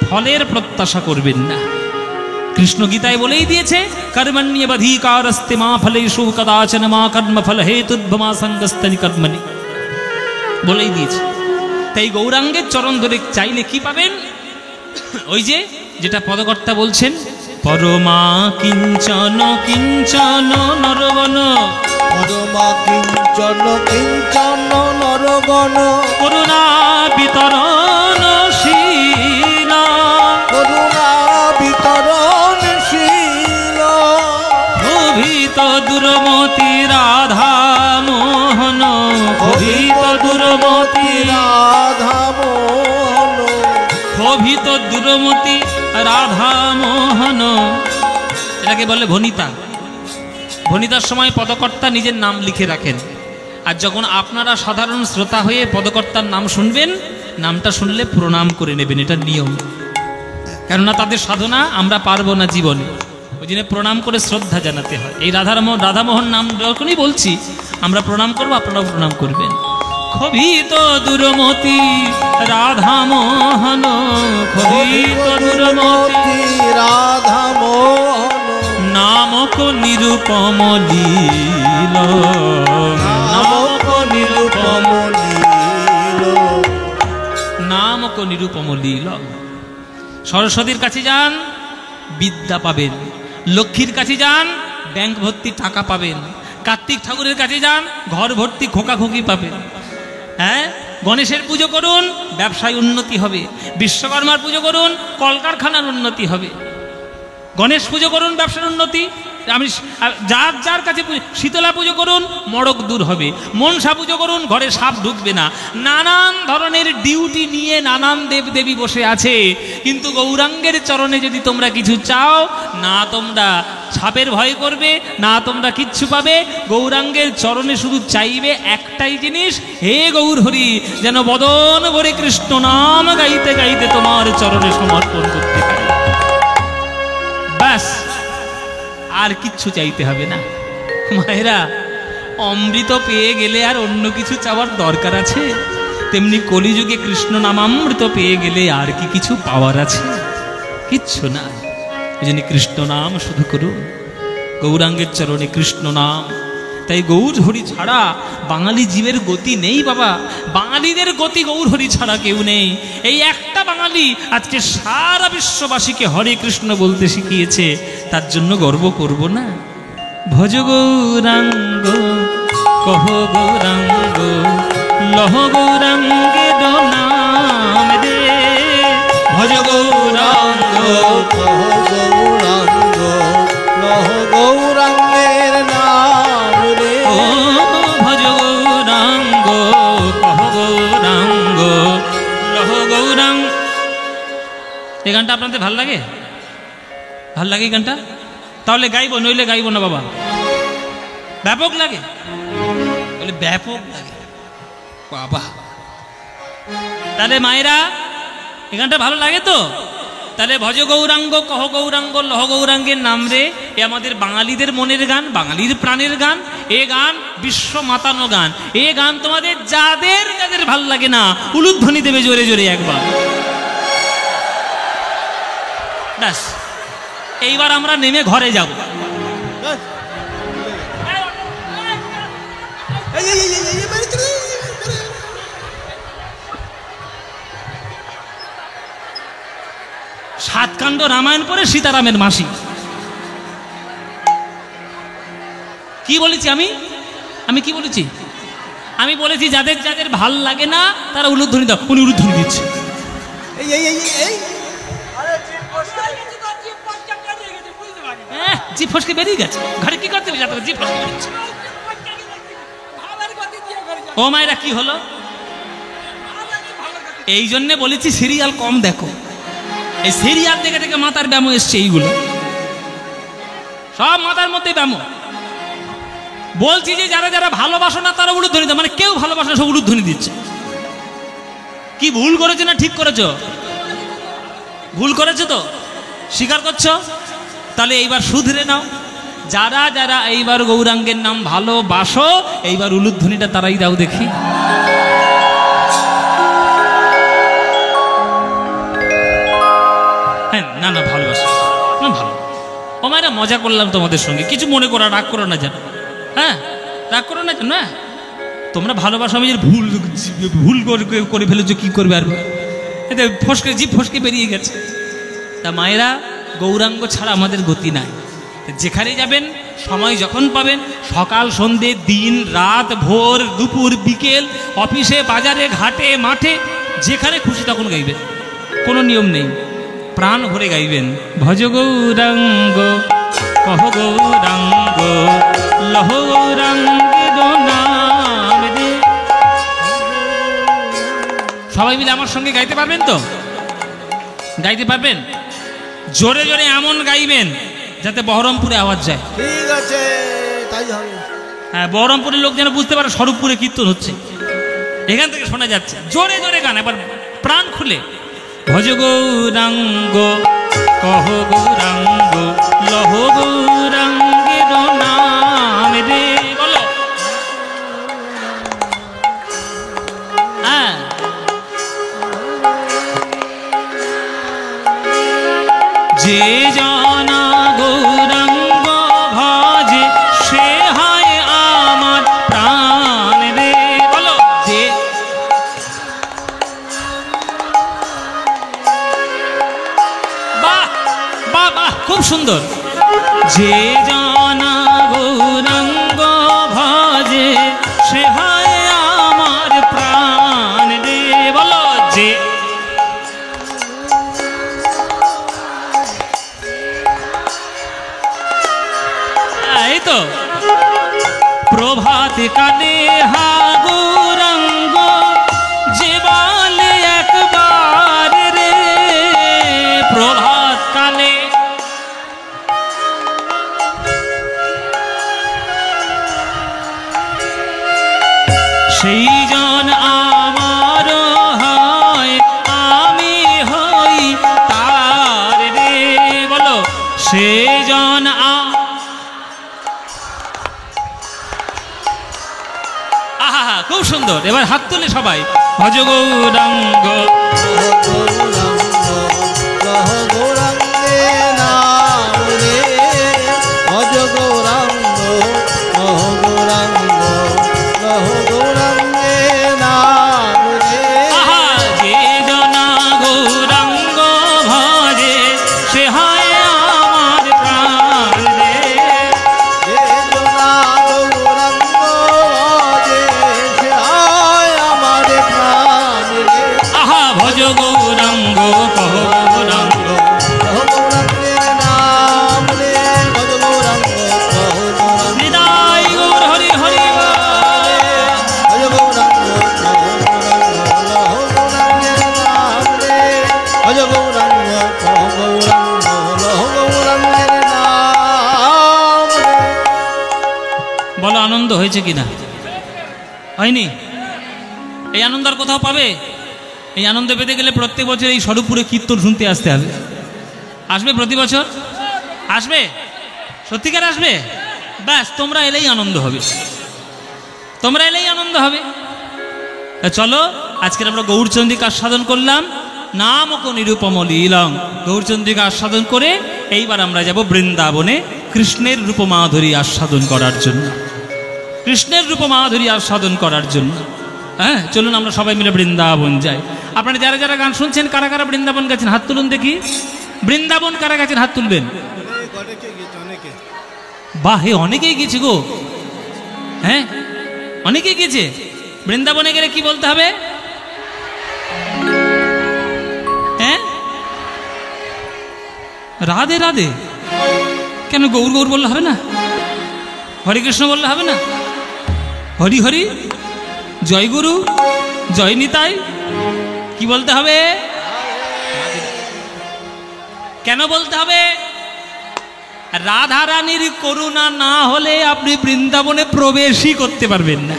ফলের প্রত্যাশা করবেন না। কৃষ্ণ গীতায় বলেই দিয়েছে, কর্মণ্যেবাধিকারস্তে মা ফলেষু কদাচন মা কর্মফল হেতুর্ভমা সঙ্গস্তনি কর্মণি, বলেই দিয়েছে। তাই গৌরাঙ্গের চরণ ধরে চাইলে কি পাবেন? ওই যে যেটা পদকর্তা বলছেন, পরমা কিঞ্চন কিঞ্চন নরবন, পরমা কিঞ্চন কিঞ্চন নরগণ, করুণা বিতরণশীল, করুণা বিতরণশীল, ক্ষোভিত দুর্মতি রাধা মোহন, ক্ষোভিত দুর্মতি, রাধা মোহন, ক্ষোভিত দুর্মতি রাধা মোহন। এটাকে বলে ভনিতা। ভনিতার সময় পদকর্তা নিজের নাম লিখে রাখেন, আর যখন আপনারা সাধারণ শ্রোতা হয়ে পদকর্তার নাম শুনবেন, নামটা শুনলে প্রণাম করে নেবেন, এটা নিয়ম। কেননা তাদের সাধনা আমরা পারবো না জীবনে, ওই জন্য প্রণাম করে শ্রদ্ধা জানাতে হয়। এই রাধামোহন নাম যখনই বলছি আমরা প্রণাম করবো, আপনারাও প্রণাম করবেন। ক্ষোভিত দুর্মতি রাধা মোহন, ক্ষোভিত দুর্মতি রাধা মোহন, নামক নিরুপম লীল, নামক নিরুপম, নামক নিরুপম লীল। সরস্বতীর কাছে যান, বিদ্যা পাবেন। লক্ষ্মীর কাছে যান, ব্যাংক ভর্তি টাকা পাবেন। কার্তিক ঠাকুরের কাছে যান, ঘর ভর্তি খোকাখুকি পাবেন। হ্যাঁ, গণেশের পুজো করুন, ব্যবসায় উন্নতি হবে। বিশ্বকর্মার পুজো করুন, কলকারখানার উন্নতি হবে। গণেশ পুজো করুন, ব্যবসার উন্নতি। আমি যার কাছে শীতলা পুজো করুন, মড়ক দূর হবে। মনসা পুজো করুন, ঘরে সাপ ঢুকবে না। নানান ধরনের ডিউটি নিয়ে নানান দেবদেবী বসে আছে, কিন্তু গৌরাঙ্গের চরণে যদি তোমরা কিছু চাও, না তোমরা সাপের ভয় করবে, না তোমরা কিচ্ছু পাবে। গৌরাঙ্গের চরণে শুধু চাইবে একটাই জিনিস, হে গৌর হরি, যেন বদন ভরে কৃষ্ণ নাম গাইতে গাইতে তোমার চরণে সমর্পণ করতে পারি। ব্যাস, আর কিচ্ছু চাইতে হবে না। মায়েরা, অমৃত পেয়ে গেলে আর অন্য কিছু চাওয়ার দরকার আছে? তেমনি কলিযুগে কৃষ্ণ নামামৃত পেয়ে গেলে আর কি কিছু পাওয়ার আছে? কিচ্ছু না। এই জন্য কৃষ্ণ নাম শুধু করুন, গৌরাঙ্গের চরণে কৃষ্ণ নাম। তাই গৌর হরি ছাড়া বাঙালি জীবের গতি নেই বাবা। বাঙালিদের গতি গৌর হরি ছাড়া কেউ নেই। এই একটা বাঙালি আজকে সারা বিশ্ববাসীকে হরে কৃষ্ণ বলতে শিখিয়েছে, তার জন্য গর্ব করব না? ভজ গৌরাঙ্গ কহ গৌরাঙ্গ, লহ গৌরাঙ্গের নাম রে। ভজ গৌরাঙ্গ কহ গৌরাঙ্গ, লহ গৌরাঙ্গের নাম রে। ও ভজ গৌরাঙ্গ কহ গৌরাঙ্গ, লহ গৌরাঙ্গ। এই গানটা আপনাদের ভাল লাগে? ভাল লাগে এই গানটা? তাহলে গাইবো, নইলে গাইবো না বাবা। ব্যাপক লাগে, বলে ব্যাপক লাগে বাবা। তাহলে মায়েরা, এই গানটা ভালো লাগে তো? তাহলে ভজ গৌরাঙ্গ কহ গৌরাঙ্গ, লহ গৌরাঙ্গের নাম রে, এ আমাদের বাঙালিদের মনের গান, বাঙালির প্রাণের গান। এ গান বিশ্ব মাতানো গান। এ গান তোমাদের যাদের যাদের ভাল লাগে না, উলুধ্বনি দেবে জোরে জোরে একবার। ব্যাস, এইবার আমরা নেমে ঘরে যাব। সাতকাণ্ড রামায়ণ পড়ে সীতারামের মাসি। কি বলেছি আমি কি বলেছি? আমি বলেছি যাদের যাদের ভাল লাগে না তারা উলুধ্বনি দাও। উনি উলুধ্বনি দিচ্ছে। জিভ ফসকে বেরিয়ে গেছে। ঘরে কি করতে জিভ ফসকে বেরিয়েছে। ও মায়েরা কি হলো? এই জন্যে বলেছি সিরিয়াল কম দেখো। এই সিরিয়াল দেখে দেখে মাথার ব্যামো এসছে। এইগুলো সব মাথার মধ্যে ব্যামো। বলছি যে যারা যারা ভালোবাসো না তারা উলুধ্বনি দাও। মানে কেউ ভালোবাসো না, সব উলুধ্বনি দিচ্ছে। কি ভুল করেছো না ঠিক করেছো? ভুল করেছো তো স্বীকার করছো? তাহলে এইবার শুধরে নাও। যারা যারা এইবার গৌরাঙ্গের নাম ভালোবাসো এইবার উলুধ্বনিটা তারাই দাও দেখি। হ্যাঁ, না না ভালোবাসো না, ভালো। ও মায়েরা মজা করলাম তোমাদের সঙ্গে, কিছু মনে করো, রাগ করো না যেন। হ্যাঁ, রাগ করো না যেন। হ্যাঁ, তোমরা ভালোবাসো, আমি ভুল করে ফেলেছো, কি করবে? আর এতে ফসকে জিভ ফসকে বেরিয়ে গেছে। তা মায়েরা, গৌরাঙ্গ ছাড়া আমাদের গতি নাই। যেখানে যাবেন, সময় যখন পাবেন, সকাল সন্ধে, দিন রাত, ভোর দুপুর বিকেল, অফিসে বাজারে ঘাটে মাঠে, যেখানে খুশি তখন গাইবেন, কোনো নিয়ম নেই। প্রাণ ভরে গাইবেন। ভজ গৌরাঙ্গ কহ গৌরাঙ্গ লহ গৌরাঙ্গের নাম রে। সবাই মিলে আমার সঙ্গে গাইতে পারবেন তো? গাইতে পারবেন? জোরে জোরে এমন গাইবেন যাতে বহরমপুরে আওয়াজ যায়। ঠিক আছে, তাই হবে। হ্যাঁ, বহরমপুরের লোক যেন বুঝতে পারে স্বরূপপুরে কীর্তন হচ্ছে, এখান থেকে শোনা যাচ্ছে। জোরে জোরে গান, এবার প্রাণ খুলে। ভজ গৌরাঙ্গ কহ গৌরাঙ্গ লহ গৌরাঙ্গের নাম রে। বলো। হ্যাঁ, যে জানা গৌরাঙ্গ ভজে সে হয় আমার প্রাণ রে। বলো। যে বাহ বাহ বাহ, খুব সুন্দর। যে জানা গৌরাঙ্গ ভজে সে হয় আমার প্রাণ রে। বলো। যে এই তো প্রভাত কালে হা গৌরাঙ্গ যে বলে একবার রে। প্রভাত কালে সেই জন আমার হয়, আমি হই তার রে। বলো। সেই জন খুব সুন্দর। এবার হাত তুলে সবাই ভজ গৌরাঙ্গ কহ গৌরাঙ্গের নাম রে। ভজ গৌরাঙ্গ কহ গৌরাঙ্গ কহ গৌরাঙ্গের নাম রে। আহা, যে জনা গৌরাঙ্গ ভজে সে হয় আমার প্রাণ রে। যে জনা গৌরাঙ্গ ভজে সে হয় আমার প্রাণ রে। আহা, ভজ গৌরাঙ্গ কহ গৌরাঙ্গ কহ গৌরাঙ্গের নাম রে। ভজ গৌরাঙ্গ কহ গৌরাঙ্গ হৃদয় গৌর হরি হরি বল। ভজ গৌরাঙ্গ কহ গৌরাঙ্গ লহ গৌরাঙ্গের নাম রে। ভজ গৌরাঙ্গ কহ গৌরাঙ্গ লহ গৌরাঙ্গের নাম রে। বলো, আনন্দ হয়েছে কিনা? হয়নি? এই আনন্দ আর কোথাও পাবে? এই আনন্দ পেতে গেলে প্রত্যেক বছর এই স্বরূপপুরে কীর্তন শুনতে আসতে হবে। আসবে প্রতি বছর? আসবে? সত্যিকার আসবে? ব্যাস, তোমরা এলেই আনন্দ হবে, তোমরা এলেই আনন্দ হবে। তা চলো, আজকের আমরা গৌরচন্দ্রিকা আস্বাদন করলাম। নামক নিরূপম লীলং। গৌরচন্দ্রিকা আস্বাদন করে এইবার আমরা যাব বৃন্দাবনে কৃষ্ণের রূপমাধুরী আস্বাদন করার জন্য। কৃষ্ণের রূপ মাধুরী আস্বাদন করার জন্য। হ্যাঁ, চলুন আমরা সবাই মিলে বৃন্দাবন যাই। আপনারা যারা যারা গান শুনছেন, কারা কারা বৃন্দাবন গেছেন হাত তুলুন দেখি। বৃন্দাবন কারা গেছেন হাত তুলবেন। বাহ, হে অনেকেই গেছে গো। হ্যাঁ, অনেকেই গেছে। বৃন্দাবনে গেলে কি বলতে হবে? হ্যাঁ, রাধে রাধে। কেন গৌর গৌর বললে হবে না? হরে কৃষ্ণ বললে হবে না? হরি হরি, জয় গুরু, জয় নিতাই, কি বলতে হবে? কেন বলতে হবে? রাধা রানীর করুণা না হলে আপনি বৃন্দাবনে প্রবেশই করতে পারবেন না।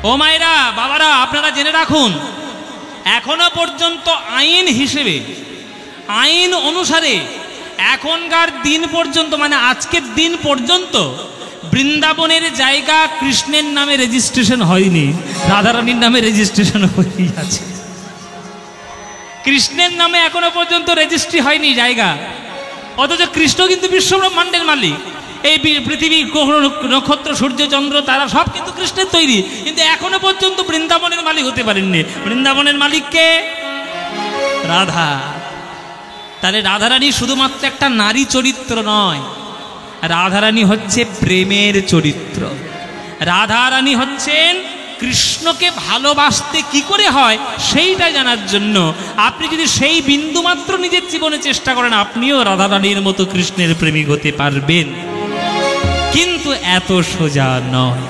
ও মায়েরা, বাবারা, আপনারা জেনে রাখুন, এখনো পর্যন্ত আইন হিসেবে, আইন অনুসারে এখনকার দিন পর্যন্ত, মানে আজকের দিন পর্যন্ত বৃন্দাবনের জায়গা কৃষ্ণের নামে রেজিস্ট্রেশন হয়নি, রাধারানীর নামে রেজিস্ট্রেশন হয়েই আছে। কৃষ্ণের নামে এখনো পর্যন্ত রেজিস্ট্রি হয়নি জায়গা, অথচ কৃষ্ণ কিন্তু বিশ্বব্রহ্মাণ্ডের মালিক। এই পৃথিবী, নক্ষত্র, সূর্য, চন্দ্র, তারা সব কিন্তু কৃষ্ণের তৈরি, কিন্তু এখনো পর্যন্ত বৃন্দাবনের মালিক হতে পারেননি। বৃন্দাবনের মালিককে রাধা। তাহলে রাধারানী শুধুমাত্র একটা নারী চরিত্র নয়, রাধারানী হচ্ছে প্রেমের চরিত্র। রাধারানী হচ্ছেন কৃষ্ণকে ভালোবাসতে কি করে হয় সেইটা জানার জন্য। আপনি যদি সেই বিন্দুমাত্র নিজের জীবনে চেষ্টা করেন, আপনিও রাধারানীর মতো কৃষ্ণের প্রেমিক হতে পারবেন। কিন্তু এত সোজা নয়,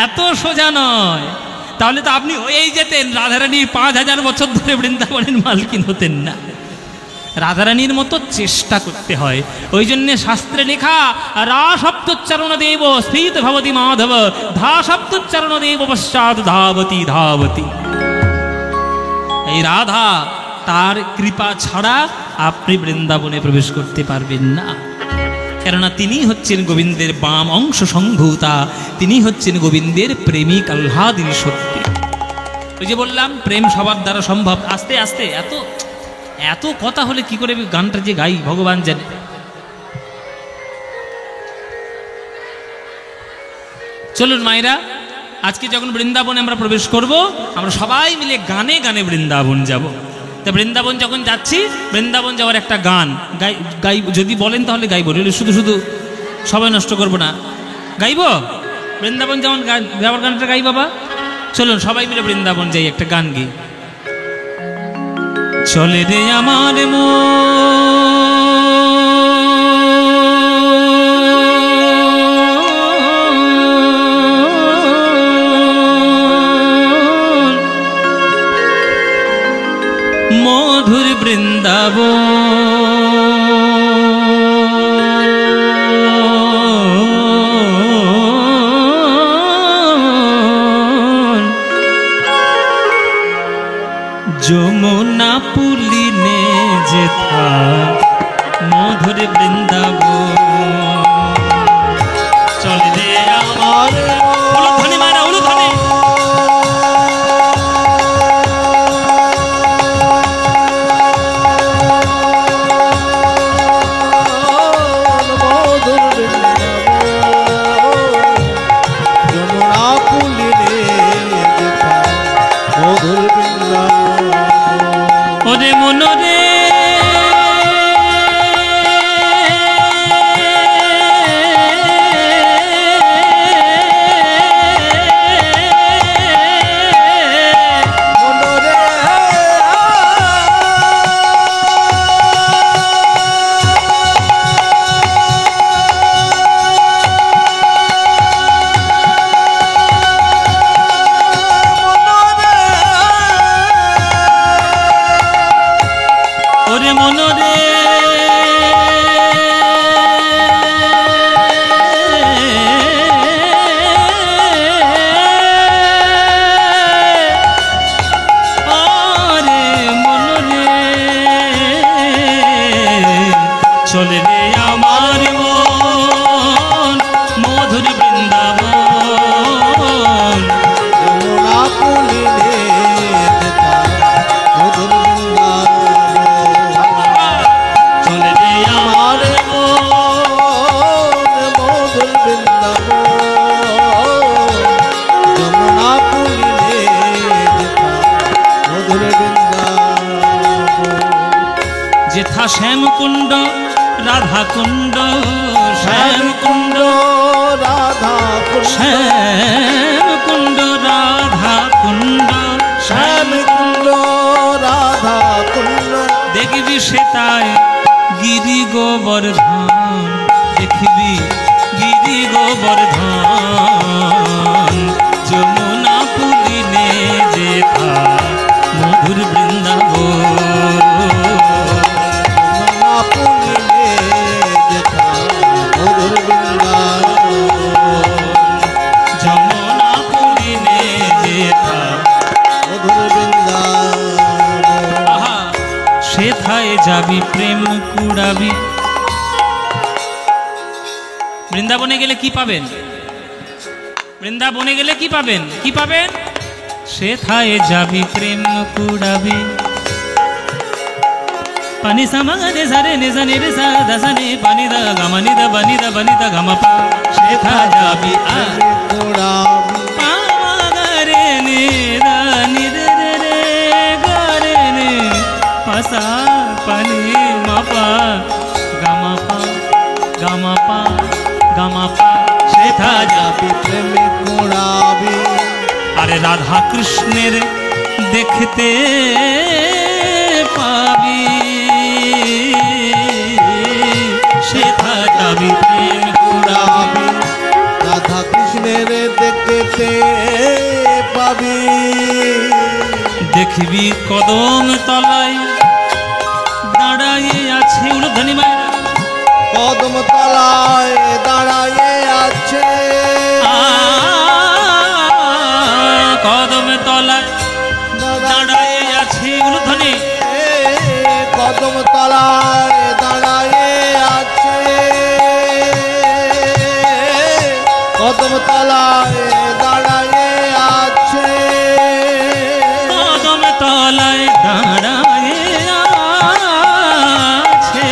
এত সোজা নয়। তাহলে তো আপনি হয়েই যেতেন রাধারানী, 5000 বছর ধরে বৃন্দাবনের মালকিন হতেন না। রাধারানীর মতো চেষ্টা করতে হয়। ওই জন্য শাস্ত্রে লেখা, রা শব্দোচ্চারণ দেব স্থিত ভবতি মাধব, ধা শব্দোচ্চারণ দেব পশ্চাৎ ধাবতি ধাবতি। এই রাধা, তার কৃপা ছাড়া আপনি বৃন্দাবনে প্রবেশ করতে পারবেন না। কেননা তিনি হচ্ছেন গোবিন্দের বাম অংশ সংভূতা, তিনি হচ্ছেন গোবিন্দের প্রেমিক আহ্লাদিনী শক্তি। ওই যে বললাম, প্রেম সবার দ্বারা সম্ভব। আস্তে আস্তে এত এত কথা হলে কি করে গানটা যে গাই ভগবান জানে। চলুন মায়েরা, আজকে যখন বৃন্দাবনে আমরা প্রবেশ করব, আমরা সবাই মিলে গানে গানে বৃন্দাবন যাব। তা বৃন্দাবন যখন যাচ্ছি, বৃন্দাবন যাওয়ার একটা গান গাই, যদি বলেন তাহলে গাইব, শুধু শুধু সময় নষ্ট করবো না। গাইব বৃন্দাবন যেমন যাওয়ার গানটা গাই বাবা। চলুন সবাই মিলে বৃন্দাবন যাই, একটা গান গাই। চলে রে আমার মধুর বৃন্দাবন, যমুনা পুলিনে যেথা মধুর বৃন্দাবন। চলে রে আমার উলুধ্বনি মারা, উলুধ্বনি। ওরে মনরে চলে রে আমার মন মধুর বৃন্দাবন, যমুনা পুলিনে যেথা মধুর বৃন্দাবন। রাধা শ্যাম কুণ্ড, রাধা কুণ্ড, শ্যাম কুণ্ড, রাধা শ্যাম কুণ্ড, রাধা কুণ্ড, শ্যাম কুণ্ড, রাধা কুণ্ড। দেখবি সেটায় গিরি গোবর্ধন, দেখবি গিরি গোবর্ধন, যমুনা পুলিনে যেথা মধুর বৃন্দাবন, যমুনা পুলিনে যেথা মধুর বৃন্দাবন, যমুনা পুলিনে যেথা মধুর বৃন্দাবন। আহা, সেথায় যাবি প্রেম কুড়াবি। বৃন্দাবনে গেলে কি পাবেন? বৃন্দাবনে গেলে কি পাবেন? কি পাবেন? সেথায় যাবি প্রেম কুড়াবি। পানি সামানে সারে নে সানে রে সা দা সানে পানি দা গামা নি দা বানি দা বানি দা গামা পা। সেথায় যাবি কুড়াবি, পা গা রে নে দা নি রে রে রে গা রে নে পা সা পানি মা পা গামা পা গামা পা গামা পা। সেথায় যাবি। যাবি প্রেমে কুড়াবি। আরে রাধা কৃষ্ণের দেখতে পাবি, সেথা যাবি প্রেম কুড়াবি। কুড়াবি, রাধা কৃষ্ণের দেখতে পাবি। দেখবি কদম তলায় দাঁড়াইয়ে আছে উলুধ্বনি মায়েরা, কদম তলায় দাঁড়ায়ে আছে, কদম তলায় দাঁড়াইয়ে আছে উলুধ্বনি, কদম তলায় দাঁড়ায়ে আছে, কদম তলায় দাঁড়ায়ে আছে, কদম তলায় দাঁড়াইয়ে আছে,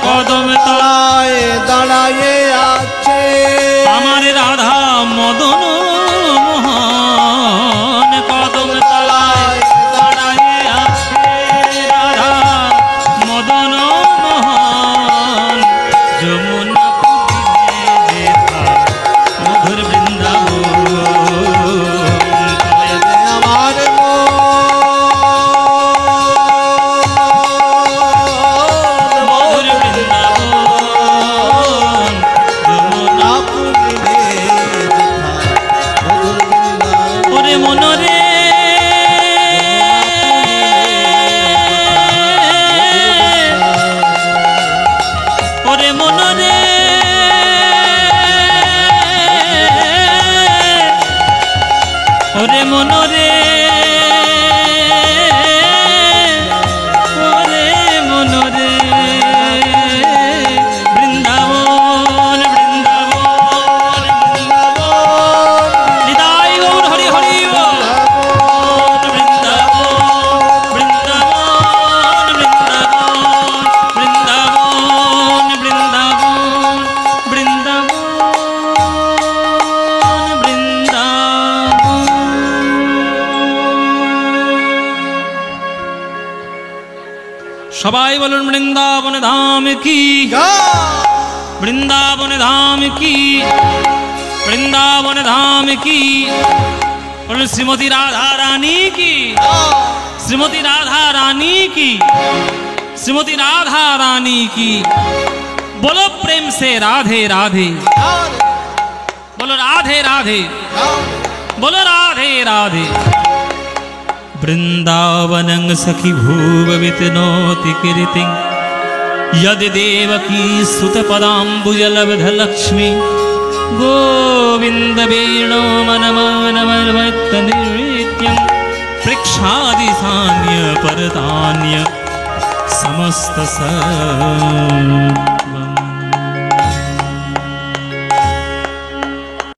কদম তলায় তলায় দাঁড়ায়ে আছে। আমার রাধা মদন মোহন, কদম তলায় দাঁড়াইয়ে আছে রাধা মদন মোহন, যমুনা পুলিনে যেথা মধুর বৃন্দাবন। আমার মধুর বৃন্দাবন, যমুনা ওরে মনরে ওরে মনরে ওরে মনরে ওরে মনরে বৃন্দাবন বৃন্দাবন বৃন্দাবন নিতাই গৌর হরি হরি বল। বৃন্দাবন বৃন্দাবন বৃন্দাবন বৃন্দাবন বৃন্দাবন বৃন্দাবন বৃন্দাবন। সবাই বলুন বৃন্দাবন ধাম কি, বৃন্দাবন ধাম কি, বৃন্দাবন ধাম কি। বলুন শ্রীমতী রাধা রানী কি, শ্রীমতী রাধা রানী কি, श्रीमती राधा रानी की। बोलो प्रेम से राधे राधे, बोलो राधे राधे, बोलो राधे राधे। वृंदावनं सखी भूववित नोति कीर्तिं यदि देवकी सुतपदाम्बुजलब्ध लक्ष्मी गोविंद वेणो मनमनमर्वत निर्नित्यं पृक्षादि सान्य परतान्य समस्त स